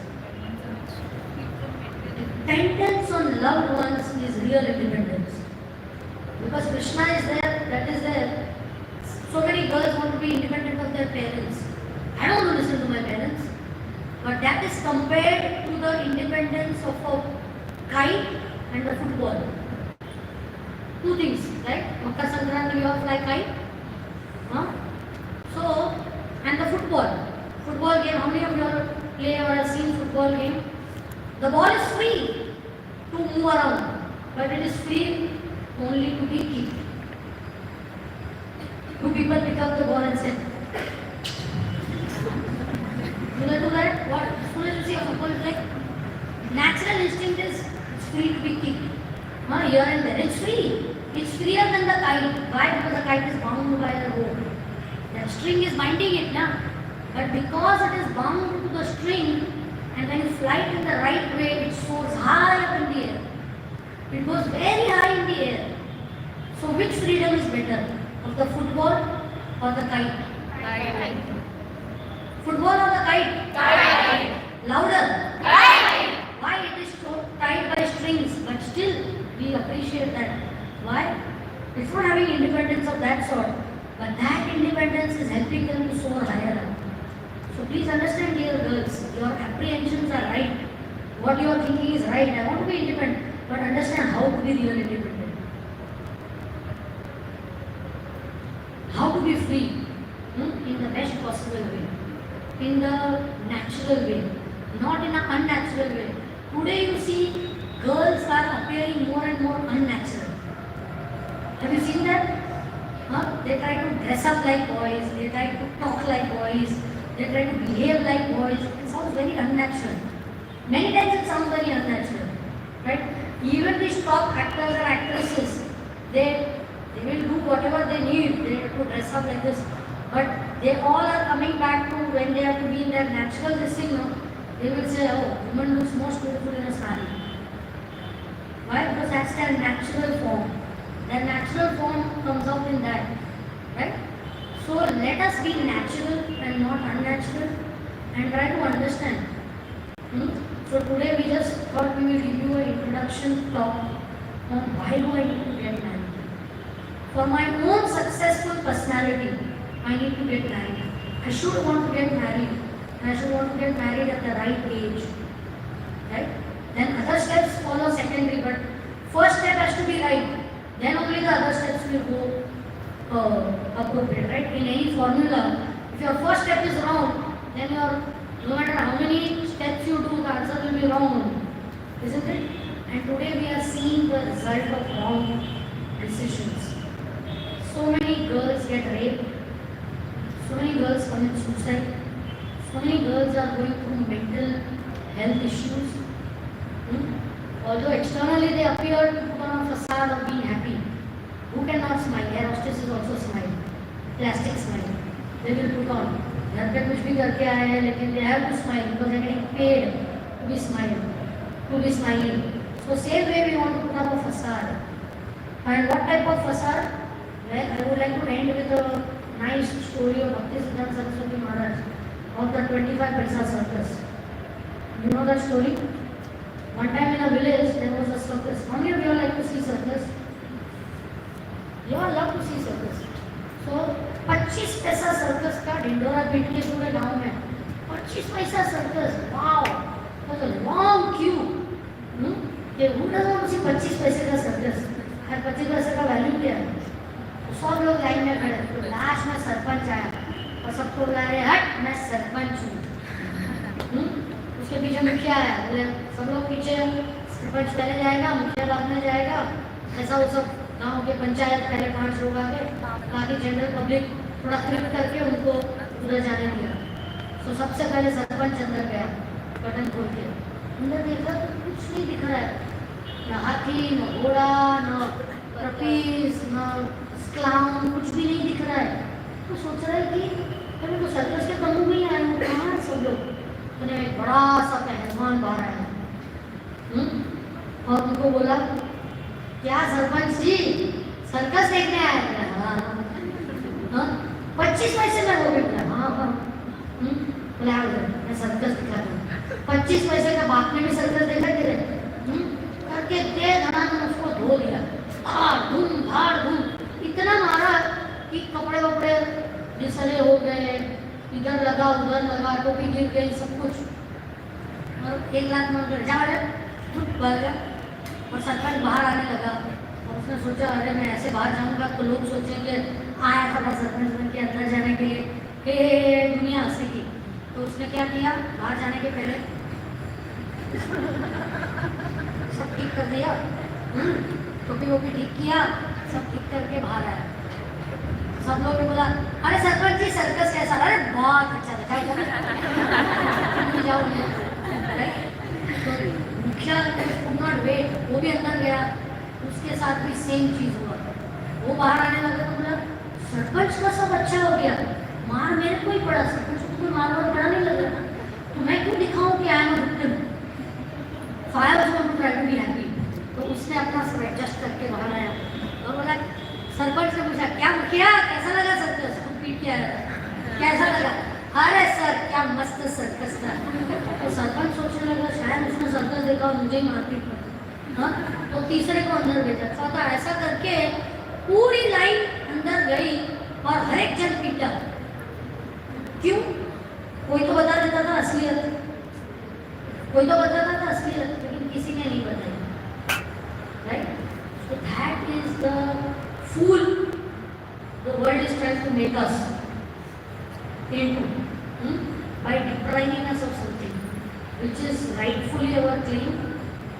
Dependence on loved ones is real independence. Because Krishna is there, that is there. So many girls want to be independent of their parents. I don't want to listen to my parents. But that is compared to the independence of a kite and a football. Two things, right? Makar Sankranti, we all fly kite. Huh? So, and the football. Football game, how many of you all play or have seen football game? The ball is free to move around, but it is free only to be kicked. Two people pick up the ball and say, do they do that? What? As soon as you see a football, it's like natural instinct is it's free to be kicked. Here and there. It's free. It's freer than the kite. Why? Because the kite is bound by a rope. The string is binding it now. But because it is bound to the string, and when you fly it in the right way, it soars high up in the air. It goes very high in the air. So which freedom is better? Of the football or the kite? Kite. Football or the kite? Kite. Louder. Kite. Why it is so tied by strings, but still we appreciate that. Why? It's not having independence of that sort, but that independence is helping them to soar higher up. So please understand, dear girls, your apprehensions are right. What you are thinking is right. I want to be independent, but understand how to be real independent. How to be free in the best possible way, in the natural way, not in an unnatural way. Today you see girls are appearing more and more unnatural. Have you seen that? They try to dress up like boys, they try to talk like boys, they try to behave like boys. It sounds very unnatural. Many times it sounds very unnatural, right? Even these top actors or actresses, they will do whatever they need to dress up like this, but they all are coming back to when they have to be in their natural dressing. They will say, oh, woman looks most beautiful in a sari. Why? Because that's their natural form. Their natural form comes out in that, right? So let us be natural and not unnatural and try to understand. So today we just thought we will give you an introduction talk on why do I need to get married. For my own successful personality, I need to get married. I should want to get married. I should want to get married at the right age. Right? Then other steps follow secondary, but first step has to be right. Then only the other steps will go appropriate. Right? In any formula, if your first step is wrong, then no matter how many steps you do, the answer will be wrong. Isn't it? And today we are seeing the result of wrong decisions. So many girls get raped. So many girls commit suicide. So many girls are going through mental health issues. Although externally they appear to put on a facade of being happy. Who cannot smile? Air hostesses also smile. Plastic smile. They will put on. घर पे कुछ भी करके आए हैं लेकिन they have to smile because they are getting paid to be smiling. So same way we want to put up a facade. And what type of facade? Well, I would like to end with a nice story of Bhakti Siddhanta Saraswati Maharaj of the 25 Paisa circus. You know that story? One time in a village there was a circus. How many of you all like to see circus? You all love to see circus. So 25 पैसा circus का ढिंडोरा पीट के पूरे गांव में 25 पैसा circus. Wow! That's a long queue. Who doesn't want to see 25 पैसे का सर्कस? हर 25 पैसे का वैल्यू क्या है? सब लोग लाइन में खड़े. तो लास्ट में सरपंच आया और सबको बुला रहे, हट मैं सरपंच हूँ. उसके पीछे मुखिया आया. बोले सब लोग पीछे, सरपंच पहले जाएगा, मुखिया बाद में जाएगा. ऐसा वो सब गाँव के पंचायत पहले 5 लोग आ गए, बाकी जनरल पब्लिक थोड़ा क्लिक करके उनको उधर जाने दिया. तो सबसे पहले सरपंच अंदर गया, बटन खोल के अंदर देखा तो कुछ नहीं दिख रहा है. न हाथी, न घोड़ा, न ट्रपीज, न क्लाउन, कुछ भी नहीं दिख रहा है. तो सोच रहा है कि अरे तो सर्कस के कानून में ही आए हो, कहाँ सब लोग. तो एक बड़ा सा पहलवान बाहर आया और उनको बोला, क्या सरपंच जी सर्कस देखने आए थे? हाँ 25 पैसे में हो गए. हाँ बोला मैं सर्कस दिखा दूँ. 25 पैसे का बाप ने भी सर्कस देखा कि करके दे धना उसको धो दिया. भाड़ धूम, इतना मारा कि कपड़े वपड़े जिसले हो गए, इधर लगा उधर लगा, टोपी गिर गई, सब कुछ। और 1 लाख में जा रहे भर गया। और सरपंच बाहर आने लगा और उसने सोचा अरे मैं ऐसे बाहर जाऊंगा तो लोग सोचेंगे आया था सरपंच बन के अंदर जाने के लिए, हे दुनिया हंसेगी। तो उसने क्या किया, बाहर जाने के पहले सब ठीक कर दिया, टोपी वोपी ठीक किया, सब ठीक करके बाहर आया। सब लोग ने बोला अरे सरपंच जी सर्कस कैसा, अरे बहुत अच्छा दिखाई जाओ। तो मुखिया नॉट वेट, वो भी अंदर गया, उसके साथ भी सेम चीज हुआ। वो बाहर आने लगा तो बोला सरपंच का सब अच्छा हो गया, मार मेरे को ही पड़ा, सरपंच को कोई मार और पड़ा नहीं लगा, तो मैं क्यों दिखाऊं कि I am a victim, so I was going to try to be happy. तो उसने अपना सब एडजस्ट करके बाहर आया और बोला, सरपंच ने पूछा क्या मुखिया कैसा लगा सर्कस, खुद पीट के आया कैसा लगा, अरे सर क्या मस्त सर्कस था। तो सरपंच सोचने लगा शायद उसने सर्कस देखा और मुझे ही मारपीट पड़ी, हाँ। तो तीसरे को अंदर भेजा, चौथा, ऐसा करके पूरी लाइन अंदर गई और हर एक जन पीटा। क्यों? कोई तो बता देता था असलियत, कोई तो बताता था असलियत, लेकिन किसी ने नहीं बताई, right? So that is the fool the world is trying to make us into, by depriving us of something which is rightfully our claim,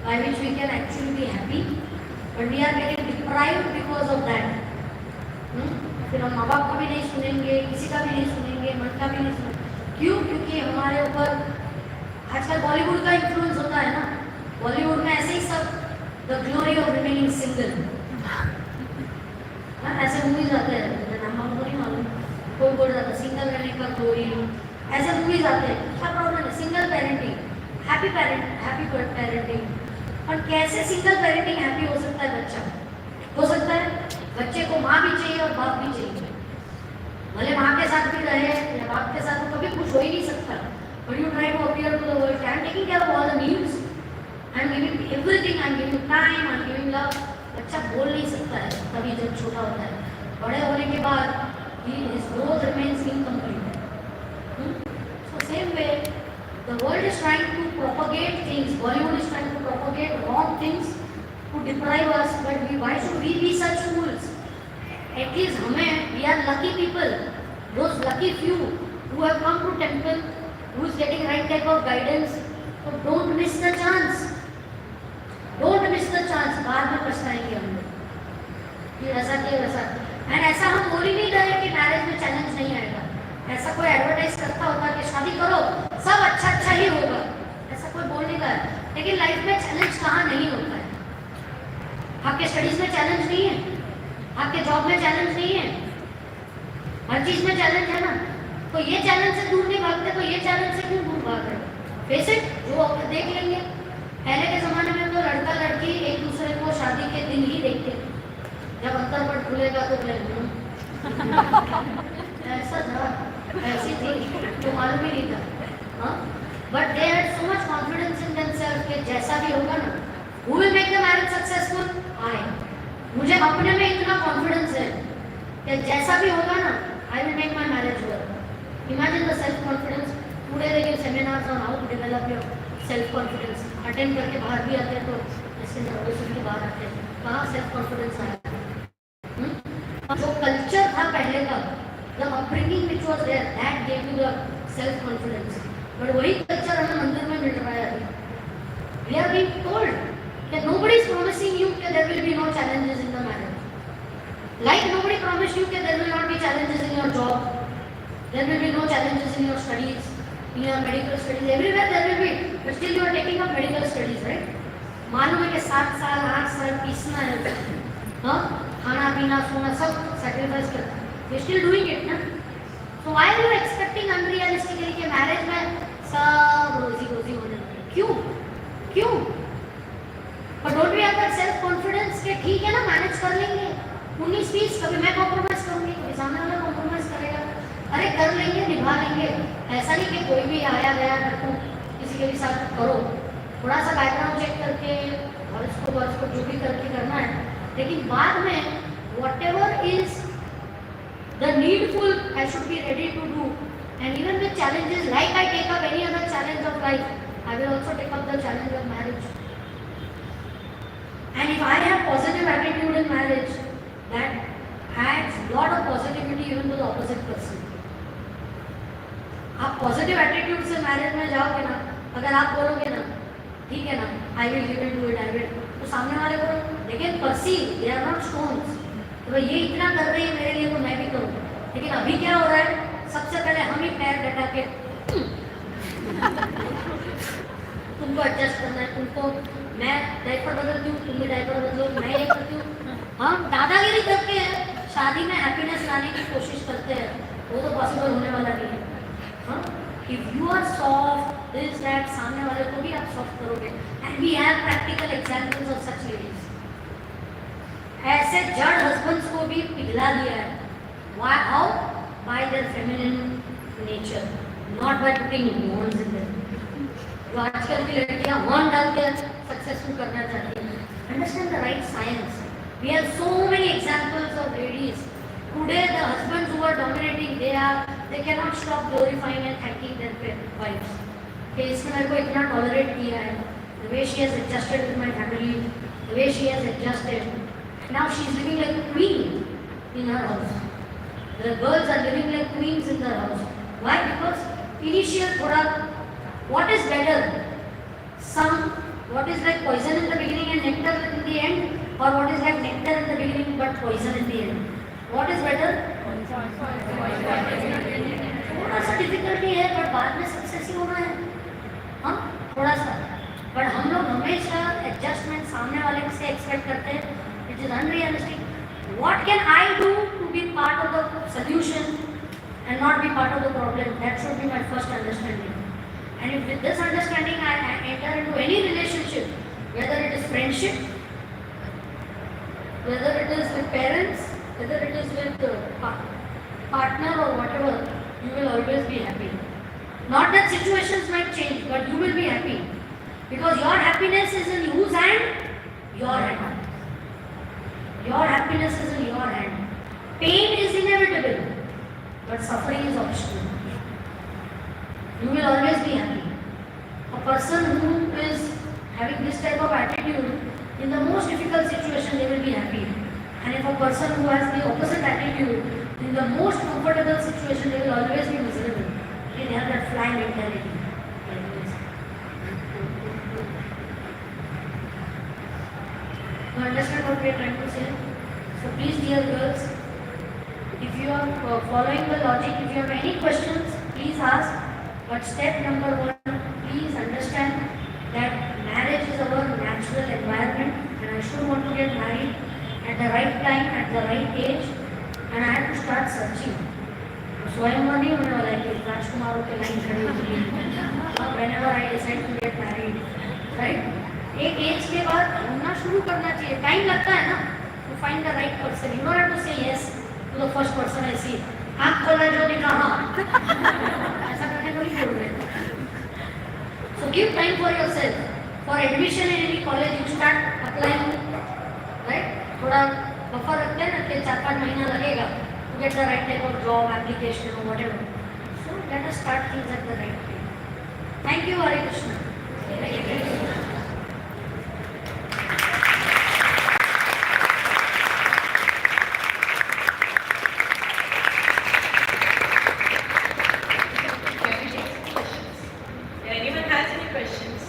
by which we can actually be happy, but we are getting deprived because of that. फिर हम माँ बाप का भी नहीं सुनेंगे, किसी का भी नहीं सुनेंगे, मन का भी नहीं सुनेंगे। क्यों? क्योंकि हमारे ऊपर आजकल बॉलीवुड का इन्फ्लुएंस होता है ना। बॉलीवुड में ऐसे ही सब the glory of remaining single, ऐसे मूवीज आते हैं, नाम आपको नहीं मालूम, कोई बोल रहा था सिंगल रहने का ग्लोरी, ऐसे मूवीज आते हैं। क्या प्रॉब्लम है? Single parenting, happy parenting. और कैसे सिंगल पेरेंटिंग हैप्पी हो सकता है? बच्चा हो सकता है, बच्चे को माँ भी चाहिए और बाप भी चाहिए, भले माँ के साथ भी रहे या बाप के साथ, तो कभी खुश हो ही नहीं सकता। But you try to appear to the world, I am taking care of all the needs, I am giving everything, I am giving time, I am giving love. बच्चा बोल नहीं सकता है तभी जब छोटा होता है, बड़े होने के बाद his growth remains incomplete. So same way, the world is trying to propagate things, Bollywood is trying to propagate wrong things to deprive us, but why should we be such fools? At least हमें, we are lucky people, those lucky few who have come to temple, who is getting right type of guidance, so don't miss the chance. Don't miss the chance. बाद में पछताएंगे हम लोग कि ऐसा किया वैसा। And ऐसा हम बोल ही नहीं रहे कि मैरिज में चैलेंज नहीं आएगा। ऐसा कोई एडवर्टाइज करता होता कि शादी करो सब अच्छा अच्छा ही होगा, ऐसा कोई बोल नहीं रहा है। लेकिन लाइफ में चैलेंज कहाँ नहीं होता है? आपके स्टडीज में चैलेंज नहीं है, आपके जॉब में चैलेंज नहीं है, हर चीज में चैलेंज है ना। तो ये चैलेंज से दूर नहीं भागते, तो ये चैलेंज से क्यों दूर भाग रहे? फेस इट, जो देख लेंगे। पहले के जमाने में तो लड़का लड़की एक दूसरे को शादी के दिन ही देखते थे, जब अंतरपट खुलेगा तो ऐसा था, ऐसी थी, तो मालूम ही नहीं था। But they had so much confidence in themselves कि जैसा भी होगा ना, who will make the marriage successful? I. मुझे अपने में इतना कॉन्फिडेंस है कि जैसा भी होगा ना, I will make my marriage work. Imagine the self-confidence. Today they give seminars on how to develop your self-confidence. Attend करके बाहर भी आते हैं तो ऐसे नर्वसनेस के बाहर आते हैं, कहाँ self-confidence आया? जो कल्चर था पहले का, the upbringing which was there, that gave you the self-confidence. But वही कल्चर हमें मंदिर में मिल रहा है अभी। We are being told that nobody is promising you that there will be no challenges in the marriage. Like nobody promised you that there will not be challenges in your job. There will be no challenges in your studies, in your medical studies. Everywhere there will be, but still you are taking up medical studies, right? मालूम है कि 7 साल 8 साल पीसना है, हाँ, खाना पीना सोना सब sacrifice करना है. You still doing it, ना? So why are you expecting unrealistically कि marriage में सब रोजी रोजी हो जाए? क्यों? क्यों? But don't we have that self confidence कि ठीक है ना, मैनेज कर लेंगे. 19-20 कभी मैं कॉम्प्रोमाइज करूँगी, कभी सामने वाला कॉम्प्रोमाइज करेगा. अरे कर लेंगे, निभा लेंगे। ऐसा नहीं कि कोई भी आया गया तो किसी के भी साथ करो, थोड़ा सा बैकग्राउंड चेक करके और इसको जो भी करके करना है लेकिन बाद में whatever is the needful, I should be ready to do. And even with challenges, like I take up any other challenge of life, I will also take up the challenge of marriage. And if I have positive attitude in marriage, that adds lot of positivity even to the opposite person. आप positive attitude से marriage में जाओगे ना, अगर आप बोलोगे ना ठीक है ना, I will give it to it, I will, तो सामने वाले को लेकिन perceive, they are not stones, तो ये इतना कर रही है मेरे लिए तो मैं भी करूँ. लेकिन अभी क्या हो रहा है, सबसे पहले हम ही पैर डटा के तुमको एडजस्ट करना है, तुमको मैं डायपर बदलती हूँ, तुम भी डायपर बदलो, मैं ये करती हूँ. हम दादागिरी करके शादी में हैप्पीनेस लाने की कोशिश करते हैं, वो तो पॉसिबल होने वाला नहीं है. If you are soft, this that, सामने वाले को भी आप सॉफ्ट करोगे. And we have practical examples of such ladies. ऐसे जड़ हस्बैंड्स को भी पिघला दिया है. Why? How? By their feminine nature, not by putting horns in them. जो आजकल की लड़कियां हॉर्न डाल के सक्सेसफुल करना चाहती हैं. Understand the right science. We have so many examples of ladies. Today the husbands who are dominating, they cannot stop glorifying and thanking their wives. कि इसने मेरे को इतना tolerate किया है. The way she has adjusted with my family, the way she has adjusted. Now she is living like a queen in her house. The girls are living like queens in their house. Why? Because initial thoda, what is better? What is like poison in the beginning and nectar in the end, or what is like nectar in the beginning but poison in the end? What is better? थोड़ा सा difficulty है but बाद में success ही होना है. हाँ थोड़ा सा, बट हम लोग हमेशा एडजस्टमेंट सामने वाले से एक्सपेक्ट करते हैं. It is unrealistic. What can I do to be part of the solution and not be part of the problem? That should be my first understanding. And if with this understanding I enter into any relationship, whether it is friendship, whether it is with parents, whether it is with partner or whatever, you will always be happy. Not that situations might change, but you will be happy. Because your happiness is in whose hand? Your hand. Your happiness is in your hand. Pain is inevitable, but suffering is optional. You will always be happy. A person who is having this type of attitude, in the most difficult situation they will be happy. And if a person who has the opposite attitude, in the most comfortable situation they will always be miserable. They have that fly mentality. You understand what we are trying to say? So please, dear girls, if you are following the logic, if you have any questions, please ask. But step number 1, please understand that marriage is our natural environment, and I should want to get married at the right time, at the right age, and I have to start searching. स्वयंवर नहीं होने वाला है कि राजकुमारों के line खड़ी होगी. Whenever I decide to get married, right? एक एज के बाद ढूंढना शुरू करना चाहिए. टाइम लगता है ना to find the right person. You don't have to say yes to the first person I see. आँख खोला जो दिखा हाँ ऐसा करने को नहीं बोल रहे. So give time for yourself. For admission in any college, you start applying, right? थोड़ा बफर रखते हैं ना कि 4-5 महीना लगेगा to get the right type of job, application or whatever. So let us start things at the right time. Thank you, Hare Krishna. Anyone has any questions?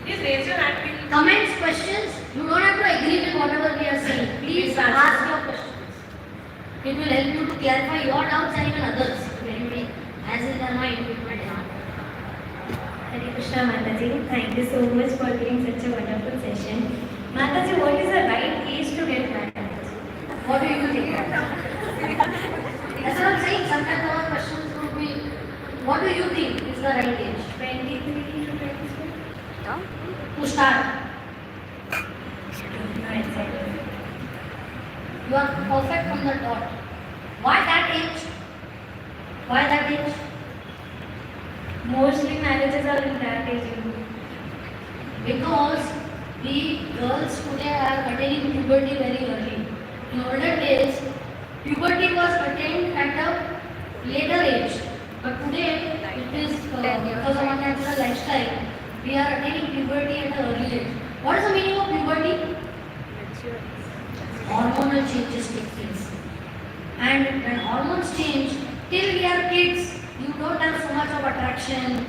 Please raise your hand. Comments, questions? You don't have to agree with whatever we are saying. Please ask your questions. It will help you to clarify your doubts and even others. If anybody has in their mind, it might help. Hare Krishna Mataji, thank you so much for giving such a wonderful session. Mataji, what is the right age to get married? What do you think? That's what I'm saying. Sometimes our questions would be, what do you think is the right age? 23 to 26? To start. You are perfect from the dot. Why that age? Why that age? Mostly marriages are in that age. Because we girls today are attaining puberty very early. In older days, puberty was attained at a later age. But today, it is because of our natural lifestyle, we are attaining puberty at an early age. What is the meaning of puberty? Hormonal changes take place. And when hormones change, till we are kids, you don't have so much of attraction,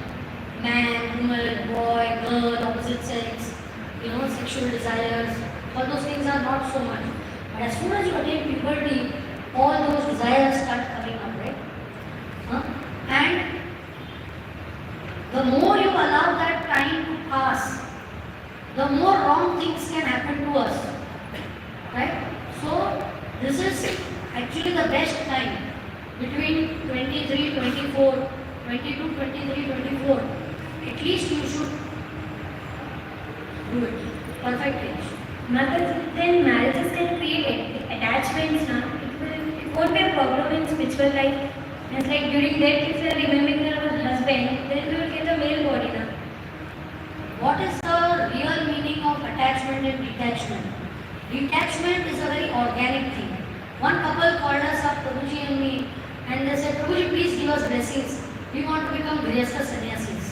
man, woman, boy, girl, opposite sex, sexual desires. All those things are not so much. But as soon as you attain puberty, all those desires start coming up, right? And the more you allow that time to pass, the more wrong things can happen to us, right? So this is actually the best time between 23, 24, 22, 23, 24. At least you should do it. Perfect age. Mataji, then marriages can create attachments now. It won't be a problem in spiritual life. It's like during that, if we are remembering our husband, then we will get a male body now. What is the real meaning of attachment and detachment? Detachment is a very organic thing. One couple called us up, Prabhuji and me, and they said, Prabhuji, please give us blessings. We want to become Grihastha sannyasis.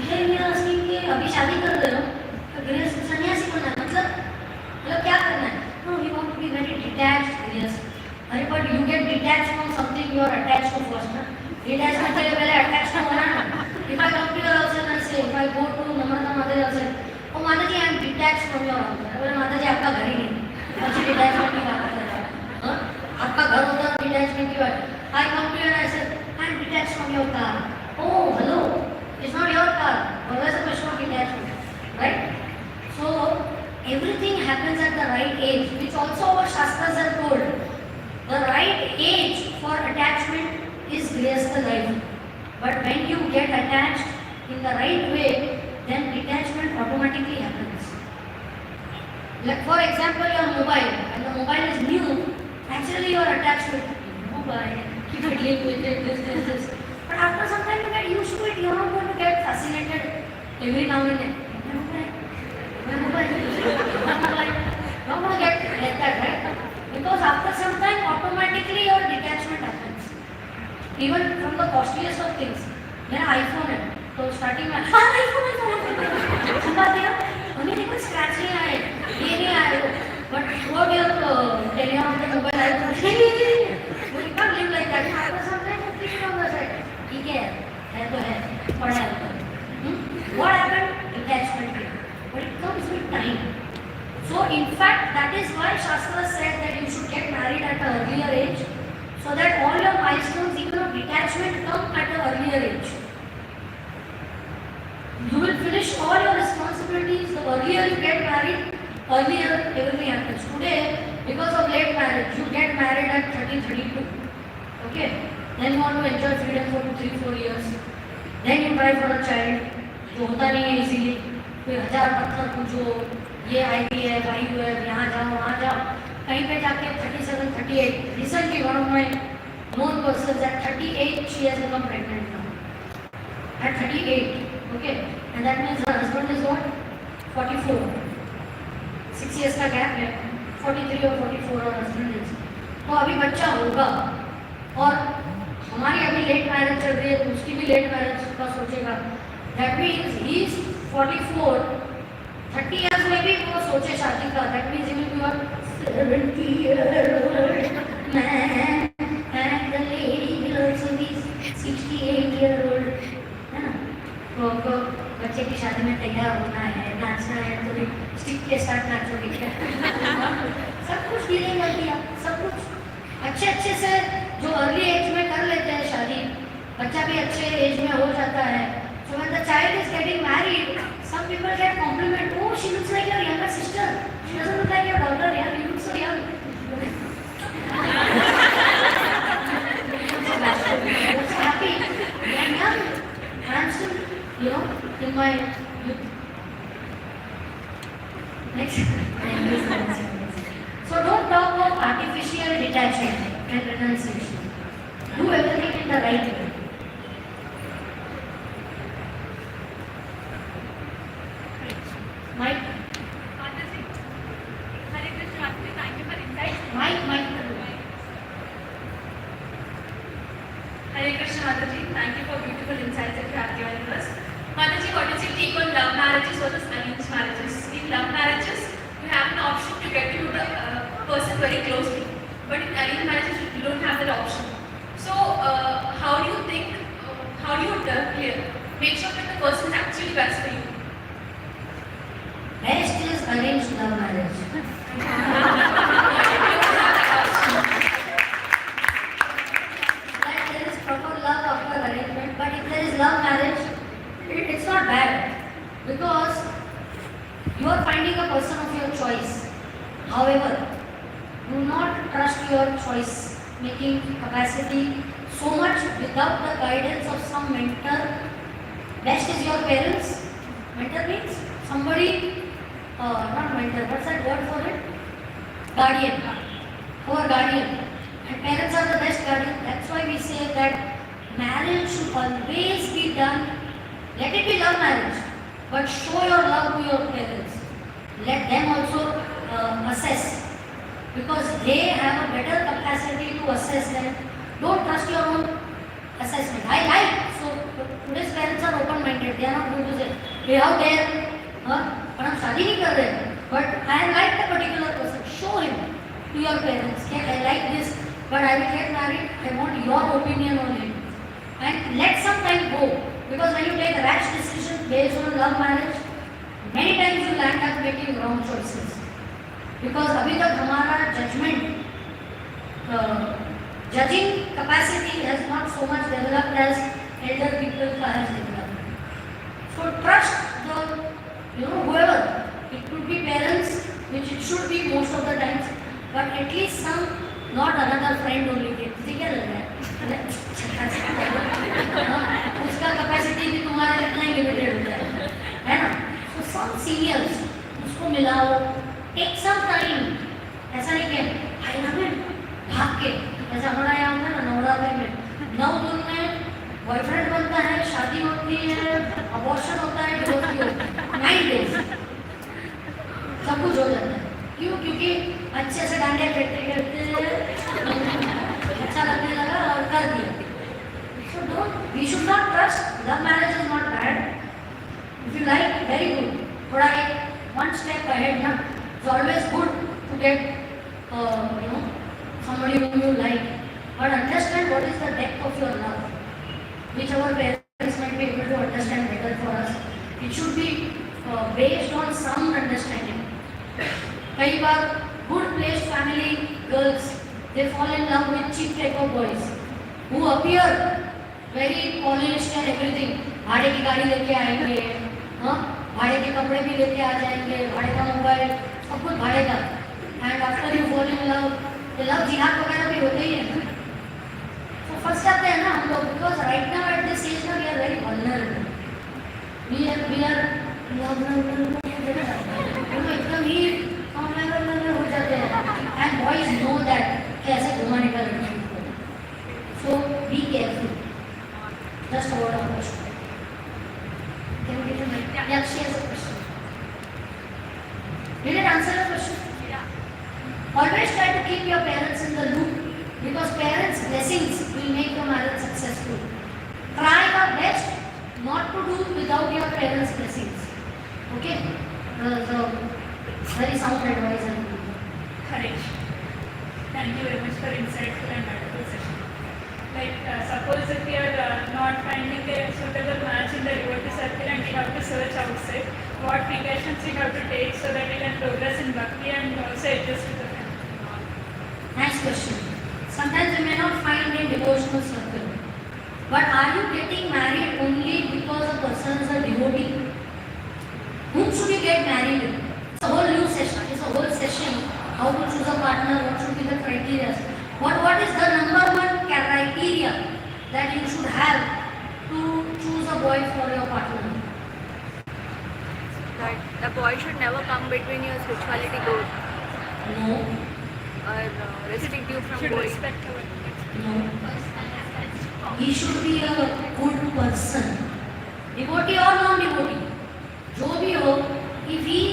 Then we are asking कि अभी शादी कर रहे हो तो गृहस्थ सन्यासी बनना है मतलब क्या करना है? No, we want to be very detached गृहस्थ. अरे but you get detached from something you are attached to first ना. Detachment के लिए पहले attached तो होना ना. If I come to your house and I say, if I go to Namrata Mataji house, oh Mataji, I am detached from your house. बोले Mataji आपका घर ही नहीं. अच्छी detachment की बात करता है. आपका घर होता है detachment की बात. I come to you and I say, I am detached from your car. Oh, hello. It's not your car. Always a question of detachment, right? So everything happens at the right age, which also our shastras are told. The right age for attachment is grihastha life. But when you get attached in the right way, then detachment automatically happens. Like for example, your mobile. When the mobile is new, naturally you are attached with mobile. Keep it linked with it, this. But after some time you get used to it, you are not going to get fascinated every now and then. My mobile. You are not going to get like that, right? Because after some time, automatically your detachment happens. Even from the costliest of things. मेरा iPhone है, तो starting में हाँ iPhone है, सुबह दिया, हमें देखो scratch नहीं आए, ये नहीं आए वो, but what your telling on the mobile iPhone, we can't live like that. After some time, you think on the side, ठीक है तो है, पढ़ा है तो. What happened? Detachment came, but it comes with time. So in fact, that is why Shastra said that you should get married at an earlier age, so that all your milestones, even of detachment, come at an earlier age. You will finish all your responsibilities. The earlier you get married, earlier everything happens. Today, because of late marriage, you get married at 30, 32. Okay? Then you want to enjoy freedom for 2, 3, 4 years. Then you try for a child. जो होता नहीं है इसीलिए कोई हजार पत्थर पूछो, ये आईपी है, वायु है, यहाँ जाओ, वहाँ जाओ, कहीं पे जाके 37, 38. Recently, one of my known persons at 38, she has become pregnant now. At 38, okay, and that means her husband is what? 44. 6 years का gap है. 43 or 44 her husband is. तो अभी बच्चा होगा और हमारी अभी लेट मैरिज चल रही है, तो उसकी भी लेट मैरिज का सोचेगा. That means he is 44. 30 years में भी वो सोचे शादी का. That means he will be what? 70-year-old man, and the lady will also be 68-year-old. तो बच्चे की शादी में तैयार होना है, नाचना है, तो भी स्टिक के साथ नाचोगे क्या? सब कुछ डीलिंग कर दिया, सब कुछ अच्छे से जो अर्ली एज में कर लेते हैं शादी, बच्चा भी अच्छे एज में हो जाता है. So when the child is getting married, some people get compliment. Oh, she looks like your younger sister. She doesn't look like your daughter. Yeah, you look so young. That's happy. I'm young. I'm still, in my youth. Next. So don't talk of artificial detachment and renunciation. Do everything in the right way. Mike, Mataji, Hare Krishna Mataji, thank you for insights. Mike. Hare Krishna Mataji, thank you for beautiful insights that you have given us. Mataji, what is your take on love marriages versus arranged marriages? In love marriages, you have an option to get to the person very closely, but in arranged marriages, you don't have that option. So, how do you think, how do you make sure that the person is actually best for you? Best is arranged love marriage. Like there is proper love after arrangement, but if there is love marriage, it's not bad because you are finding a person of your choice. However, do not trust your choice making capacity so much without the guidance of some mentor. Best is your parents. Mentor means somebody, not mentor, what's that word for it? Guardian. Our guardian. And parents are the best guardian. That's why we say that marriage should always be done. Let it be love marriage, but show your love to your parents. Let them also assess, because they have a better capacity to assess them. Don't trust your own assessment. I like, so today's parents are open-minded. They are not going to say, hey, how dare, but I'm शादी नहीं कर रहे. But I like the particular person. Show him to your parents. Okay, I like this, but I will get married. I want your opinion on it. And let some time go. Because when you take a rash decision based on love marriage, many times you land up making wrong choices. Because अभी तक हमारा judgment, judging capacity has not so much developed as elder people has developed. So trust the, whoever. It could be parents, which it should be most of the times, but at least some, not another friend only. ठीक है लग रहा है? उसका capacity भी तुम्हारे जितना ही limited होता है ना? तो सब सीनियर्स उसको मिलाओ, टेक सम टाइम. ऐसा नहीं कि भाग के ऐसा हमारा यहाँ होता है ना नवरात्रि में 9 दिन में बॉयफ्रेंड बनता है, शादी होती है, अबॉर्शन होता है, डिवोर्स भी होता है. 9 days सब कुछ हो जाता है. क्यों? क्योंकि अच्छे से डांडिया खेलते खेलते अच्छा लगने लगा और कर दिया. So we should not trust. Love marriage is not bad. If you like, very good. But one step ahead, na. It's always good to get, somebody whom you like. But understand what is the depth of your love, which our parents might be able to understand better for us. It should be based on sound understanding. कई बार good placed family girls, they fall in love with cheap type of boys who appear very polished and everything. भाड़े की गाड़ी लेके आएंगे, भाड़े के कपड़े भी लेके आ जाएंगे, भाड़े का मोबाइल, सब कुछ भाड़े का. And after you fall in love, the love jihad वगैरह भी होते ही है. So first जाते हैं ना हम लोग, because right now at this age now we are very vulnerable. We are एकदम ही हो जाते हैं. And boys know that कैसे घुमाने का लड़की को. So be careful. Just a word of caution. Can you get a mic? Yeah, she has a question. Did it answer the question? Yeah. Always try to keep your parents in the loop, because parents' blessings will make your marriage successful. Try your best not to do without your parents' blessings. Okay? So very sound advice I give. Courage. Thank you very much for insightful and wonderful session. Suppose if you are not finding a suitable match in the devotee circle and you have to search outside, what precautions you have to take so that you can progress in bhakti and also adjust to the family? Nice question. Sometimes you may not find a devotional circle. But are you getting married only because a person is a devotee? Whom should you get married with? It's a whole new session. It's a whole session. How to choose a partner, what should be the criteria. What is the number one criteria that you should have to choose a boy for your partner? That the boy should never come between your spirituality goals No. or restrict you from Should going. respect our No. He should be a good person. Devotee or non-devotee. जो भी हो, if he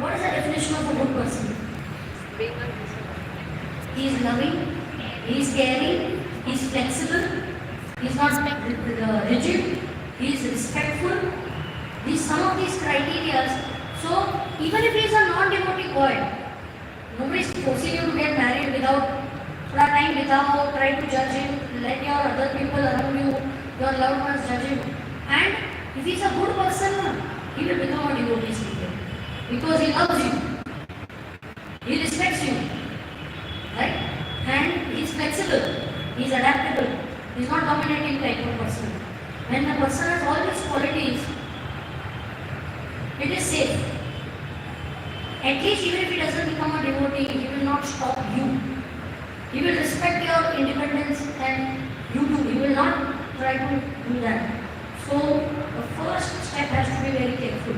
What is the definition of a good person? He is loving, he is caring, he is flexible, he is not rigid, he is respectful. These some of these criteria. So even if he is a non-devotee boy, nobody is forcing you to get married without थोड़ा time बिताओ, try to judge him, let your other people around you, your loved ones judge him. And if he is a good person, he will become a devotee speaker because he loves you, he respects you, right? And he is flexible, he is adaptable, he is not dominating type of person. When the person has all these qualities, it is safe. At least even if he doesn't become a devotee, he will not stop you. He will respect your independence and you too. He will not try to do that. So the first step has to be very careful.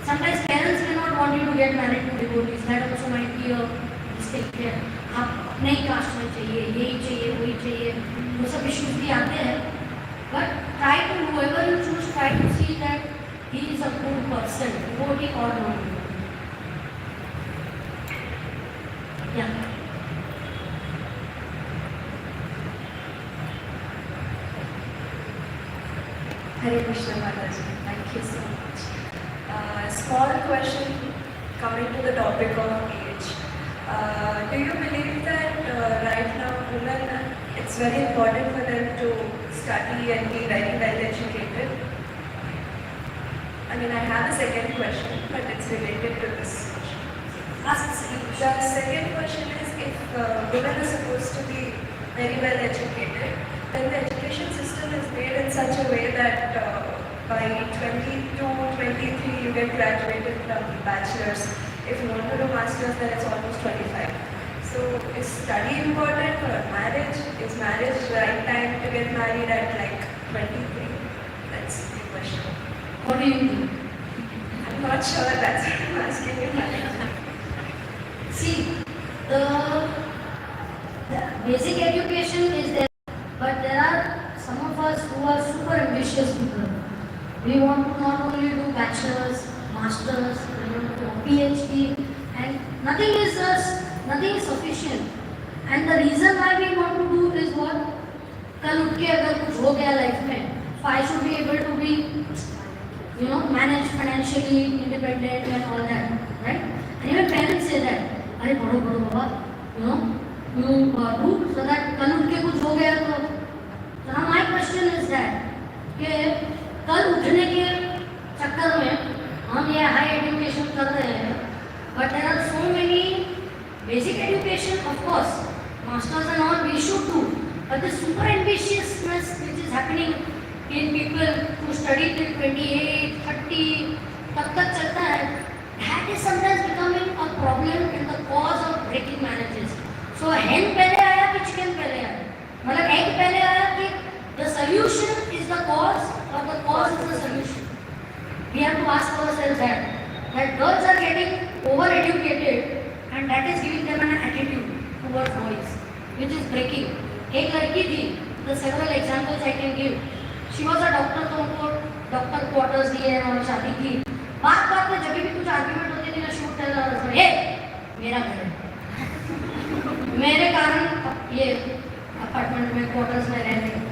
Sometimes parents may not want you to get married to devotees. That also might be a mistake here. आप अपने ही cast में चाहिए, यही चाहिए, वही चाहिए, वो सब issues भी आते हैं. But try to, whoever you choose, try to see that he is a good person, devotee or not. Yeah. Hare Krishna Mataji, thank you so much. Small question coming to the topic of age. Do you believe that right now women, it's very important for them to study and be very well educated? I mean, I have a second question, but it's related to this. Ask the second question. The second question is if women are supposed to be very well educated, then the education system is made in such a way that by 22, 23 you get graduated from bachelor's. If you want to do master's, then it's almost 25. So is study important for marriage? Is marriage the right time to get married at like 23? That's the question. What do you think? I'm not sure, that's what I'm asking you. See, the basic education is there, but there are some of us who are super ambitious people. We want to not only do bachelor's, master's, we want to do a PhD, and nothing is sufficient. And the reason why we want to do is what? कल उठ के अगर कुछ हो गया life में, so I should be able to be, manage financially independent and all that, right? And even parents say that. अरे पढ़ो बाबा, you do so that कल उठ के कुछ हो गया तो. So now my question is that कि कल उठने के चक्कर में हम ये हाई एजुकेशन कर रहे हैं, but there are so many basic education, of course, masters and all we should do, but the super ambitiousness which is happening in people who study till 28, 30, तब तक चलता है. That is sometimes becoming a problem and the cause of breaking marriages. So hen पहले आया कि chicken पहले आया? मतलब egg पहले आया कि the solution is the cause or the cause is the solution? We have to ask ourselves that girls are getting over-educated and that is giving them an attitude towards boys, which is breaking. एक लड़की थी, the several examples I can give. She was a doctor, तो उनको doctor quarters दिए और शादी की. बात में जब भी कुछ आर्ग्यूमेंट होती थी ना, शूट कर रहा था, हे मेरा घर है, मेरे कारण ये अपार्टमेंट में क्वार्टर्स में रहते हैं,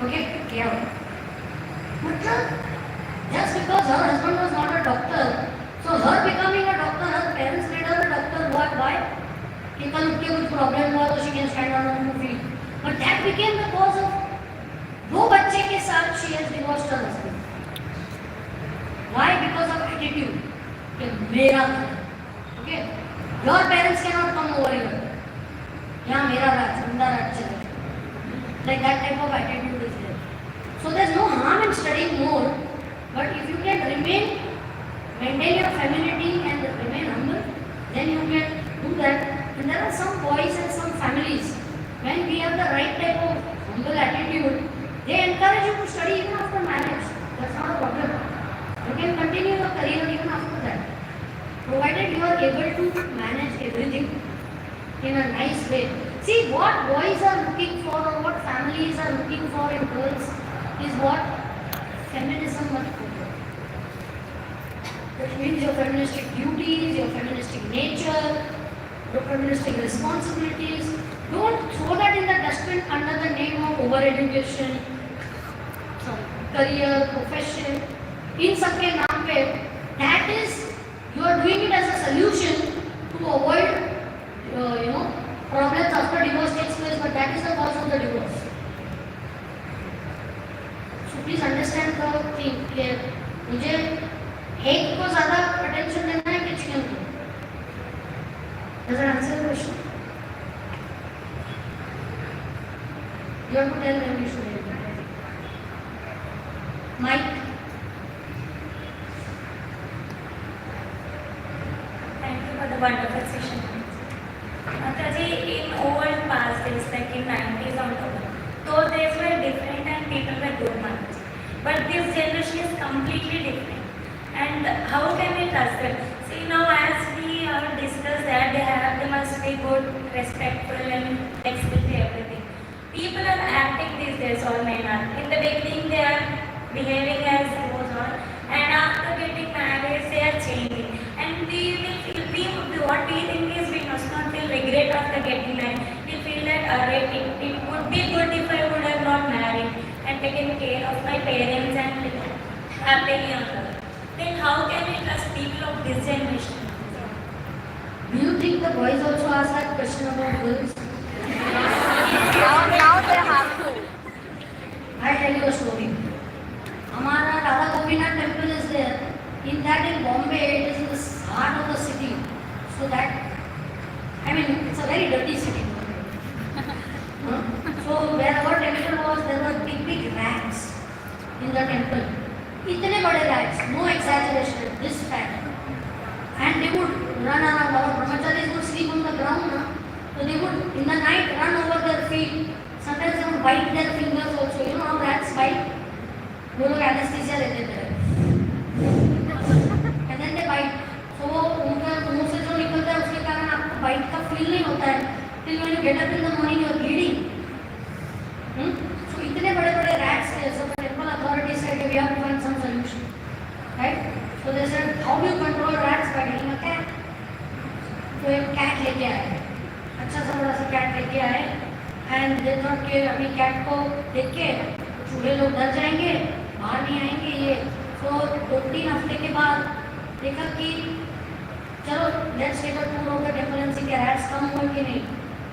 ओके क्या हो? मतलब just because her husband was not a doctor, so her becoming a doctor, her parents made her a doctor. What? Why? कि कल उठ के कुछ प्रॉब्लम हुआ तो she can stand on her 2 feet. But that became the cause of 2 बच्चे के साथ she has divorced her husband. Why? Because of attitude. कि मेरा घर, okay? Your parents cannot come over here. यहाँ मेरा राज, उनका राज चले. Like that type of attitude is there. So there's no harm in studying more, but if you can maintain your femininity and remain humble, then you can do that. And there are some boys and some families, when we have the right type of humble attitude, they encourage you to study even after marriage. That's not a problem. You can continue your career even after that, provided you are able to manage everything in a nice way. See, what boys are looking for or what families are looking for in girls is what feminism must focus. which means your feministic duties, your feministic nature, your feministic responsibilities. Don't throw that in the dustbin under the name of over-education, some career, profession. In सबके नाम पे, that is, you are doing it as a solution to avoid, problems after divorce takes place, but that is the cause of the divorce. So please understand the thing clear. मुझे एक को ज़्यादा attention देना है कि chicken को? Does that answer the question? You have to tell them you should do it. Mike. Thank you for the wonderful session. Mataji, in old past days, like in 90s or those days were different and people were good Mataji. But this generation is completely different. And how can we trust them? See now, as we have discussed that they must be good, respectful, and flexible to everything. People are acting these days, all men are. In the beginning, they are behaving as goes on, and after getting married, they are changing. And what we think is we must not feel regret after getting married. We feel that it would be good if I would have not married and taken care of my parents and happily on her. Then how can we trust people of this generation? Do you think the boys also ask that question about girls? Now they have to. I tell you a story. हमारा Radha Gopinath temple is there. In that in Bombay, it is in the heart of the city. So that, I mean, it's a very dirty city. So where our temple was, there were big rats in the temple. इतने बड़े rats, no exaggeration, this fat. And they would run around. Our brahmacharis would sleep on the ground. So they would, in the night, run over their feet. Sometimes they would bite their fingers also. You know how rats bite? वो लोग anesthesia लेते थे. And then they bite. So वो उनका मुंह से जो निकलता है उसके कारण आपको bite का feel नहीं होता है. Till when you get up in the morning, you are bleeding. So इतने बड़े rats थे. So the temple authorities said we have to find some solution. Right? So they said, how do you control rats? By getting a cat. तो एक cat लेके आए. अच्छा सा बड़ा सा cat लेके आए. And they thought कि अभी cat को देख के चूहे लोग डर जाएंगे, बाहर नहीं आएंगे ये. So 2-3 हफ्ते के बाद देखा कि चलो let's take a tour of the temple and see कि rats कम हुए कि नहीं.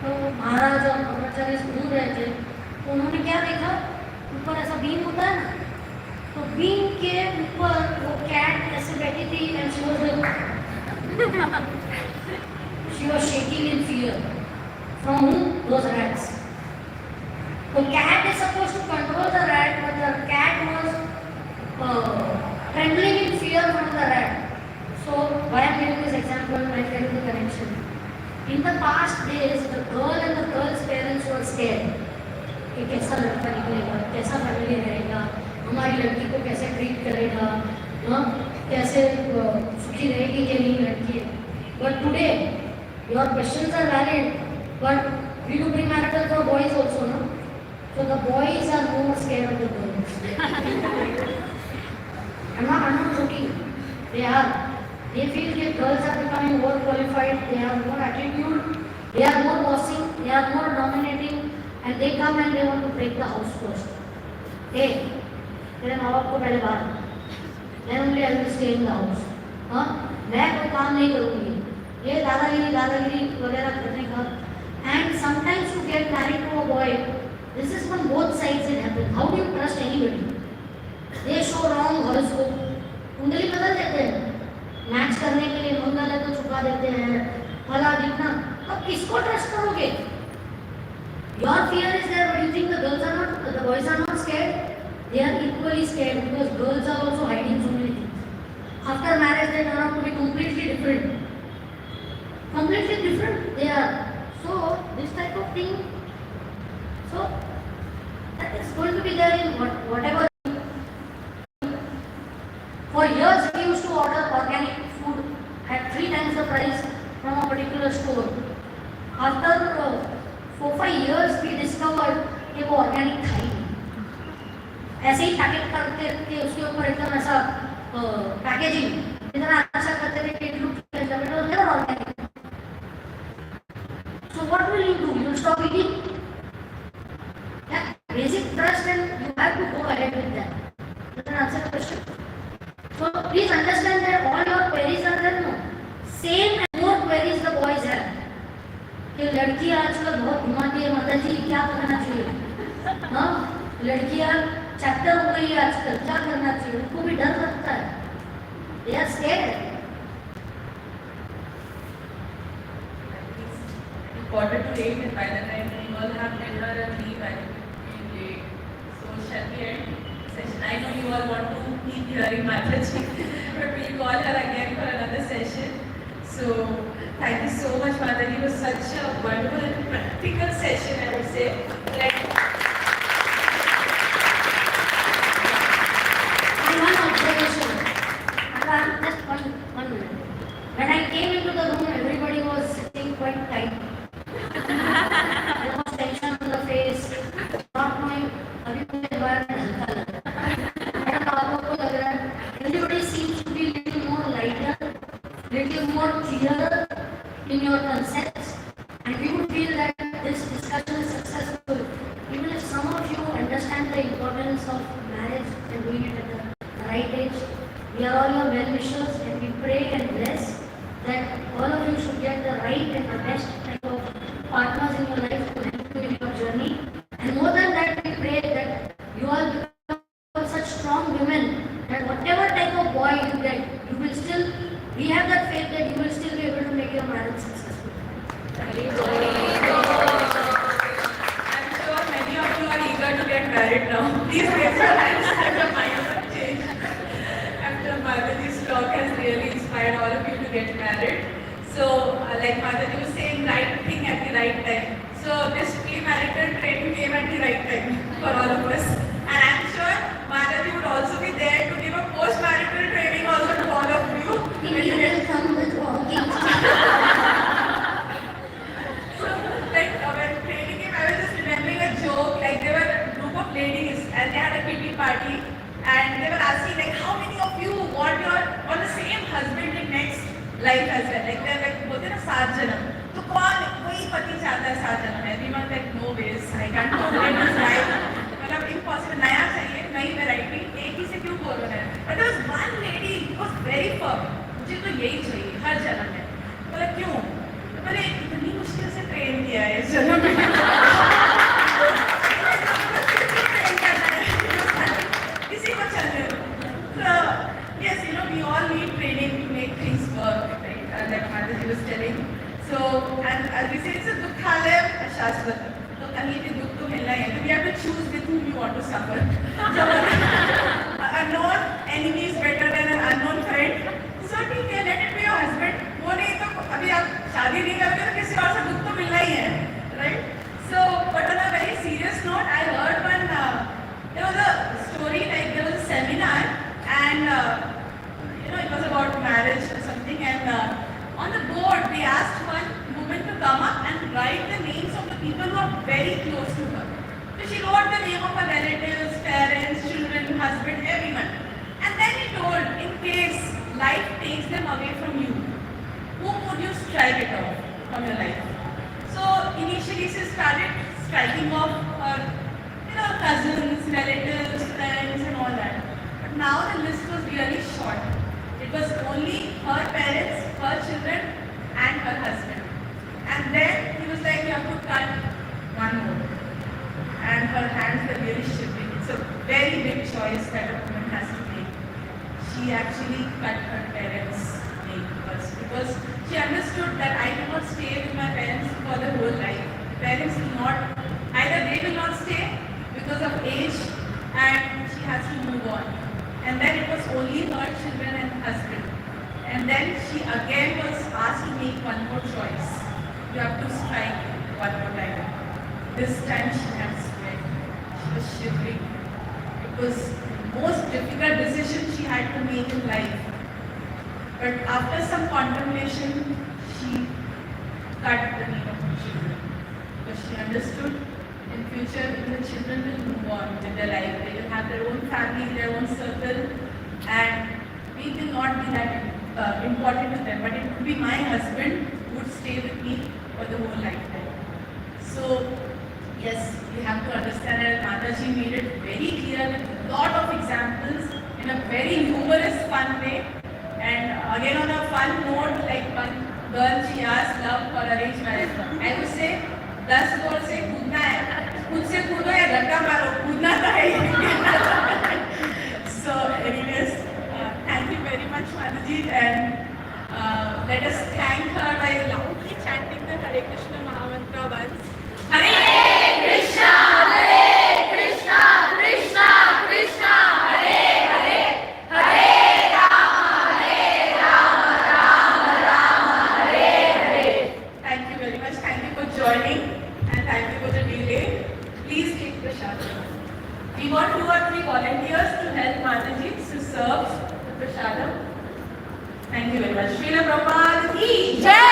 तो महाराज और ब्रह्मचारी घूम रहे थे. तो उन्होंने क्या देखा? ऊपर ऐसा बीम होता है ना. तो बीम के ऊपर वो कैट ऐसे बैठी थी and she was shaking in fear. From whom? Those rats. The cat is supposed to control the rat, but the cat was trembling in fear from the rat. So why I am giving this example, I tell you the connection. In the past days, the girl and the girl's parents were scared. कि कैसा लड़का निकलेगा, कैसा family रहेगा, हमारी लड़की को कैसे ट्रीट करेगा, कैसे सुखी रहेगी कि नहीं लड़की. But today, your questions are valid, but we do pre-marital for boys also, no? So the boys are more scared of the girls. I'm not joking. They are. They feel that girls are becoming more qualified, they have more attitude, they are more bossy, they are more dominating, and they come and they want to break the house first. Hey, तेरे माँ बाप को पहले बाहर. Then only I will stay in the house. मैं कोई काम नहीं करूँगी. ये दादागिरी वगैरह करने का. And sometimes to get married to a boy, this is from both sides it happens. How do you trust anybody? They show wrong horoscope. कुंडली बदल देते हैं. मैच करने के लिए मंगल है तो छुपा देते हैं. फला दिखना. अब किसको ट्रस्ट करोगे? Your fear is there, but you think the boys are not scared? They are equally scared because girls are also hiding so many things. After marriage, they turn out to be completely different. Completely different they are. So this type of thing, so that is going to be there in whatever. For years we used to order organic food at 3 times the price from a particular store. After 4-5 years we discovered कि वो organic था ही नहीं. ऐसे ही packet करके उसके ऊपर एकदम ऐसा पैकेजिंग इतना please understand that all your queries are there, no? Same and more queries the boys have. कि लड़कियां आजकल बहुत घुमाती है, माताजी क्या करना चाहिए? हाँ, लड़कियां चैप्टर हो गई है आजकल, क्या करना चाहिए? उनको भी डर लगता है. They are scared. Quarter to 8, and by the time we all have dinner and leave, I think it's late. So shall we end the session? I know you all want to keep hearing mataji, but we'll call her again for another session. So thank you so much, Mataji. It was such a wonderful and practical session, I would say. Like, One observation. Just one minute. When I came into the room, everybody was sitting quite tight. There was tension on the face, not knowing अभी मुझे environment हल्का लग रहा है. Madam आपको को लग रहा है. Everybody seems to be little more lighter, little more clearer in your concepts, and we would feel that this discussion is successful. Even if some of you understand the importance of marriage and doing it at the right age, we are all your well-wishers, and we pray and bless that all of you should get the right and the best type of partners in your life to help you in your journey. And more than that, we pray that you all become such strong women that whatever type of boy you get, you will still, we have that faith that you will still be able to make your marriage successful. I'm sure many of you are eager to get married now. Please raise your hands and your minds have changed. After Mataji's talk has really inspired all of you to get married. So, like Mataji was saying, right thing at the right time. So, this pre-marital training came at the right time for all of us. And I'm sure Mataji would also be there to give a post-marital training also to all of you. You will come with walking. So, like, when training came, I was just remembering a joke. Like, there were a group of ladies and they had a kitty party. And they were asking, like, how many of you want the same husband in next life as well? Like, they're like, बोलते ना 7 जन्म. तो कोई पति चाहता है 7 जन्म? Everyone like, no ways, I can't tolerate this life. मतलब impossible. नया चाहिए, नई variety. एक ही से क्यों बोल रहे हैं? But there was one lady who was very firm. मुझे तो यही चाहिए हर जन्म में. मतलब क्यों? तो मैंने इतनी मुश्किल से ट्रेन किया है इस जन्म में. So, yes, we all need training to make things work, right? Like Mataji was telling. So, and as we say, it's a dukkhalaya shashvat. So, kahin bhi dukh to milna hai. So, we have to choose with whom we want to suffer. So, a known enemy is better than an unknown friend. So, ठीक है, let it be your husband. वो नहीं तो अभी आप शादी नहीं करोगे तो किसी और से दुख तो मिलना ही है, right? So, but on a very serious note, I heard one. There was a story, like there was a seminar, and it was about marriage or something, and on the board they asked one woman to come up and write the names of the people who are very close to her. So she wrote the name of her relatives, parents, children, husband, everyone. And then he told, in case life takes them away from you, whom would you strike it off from your life? So initially she started striking off her cousins, relatives, friends and all that. But now the list was really short. It was only her parents, her children and her husband. And then he was like, you have to cut one more. And her hands were really shivering. It's a very big choice that a woman has to make. She actually cut her parents' name first because she understood that I cannot stay with my parents for the whole life. Parents will not, either they will not stay because of age, and she has to move on. And then it was only her children and husband. And then she again was asked to make one more choice. You have to strike one more time. This time she had sweat. She was shivering. It was the most difficult decision she had to make in life. But after some contemplation, she cut the name of her children. Because she understood in future the children will move on with their life. They will have their own family, their own circle, and we will not be that important to them. But it would be my husband who would stay with me for the whole lifetime. So yes, we have to understand that Mataji made it very clear with a lot of examples in a very humorous, fun way. And again on a fun note, like one girl, she asked love or arranged marriage. I would say 10 crore से कूदना है, खुद से कूदो या धक्का मारो, कूदना तो है ही. So anyways, thank you very much Mataji, and let us thank her by loudly chanting the Hare Krishna Mahamantra once. Hare Krishna, Hare Krishna, Krishna Krishna, Hare Hare, Hare Rama, Rama Rama, Hare Hare. Thank you very much. Thank you for joining and thank you for the delay. Please take the prasadam. We want 2 or 3 volunteers to help Mataji to serve the prasadam. Thank you very much. Srila Prabhupada ki Jai.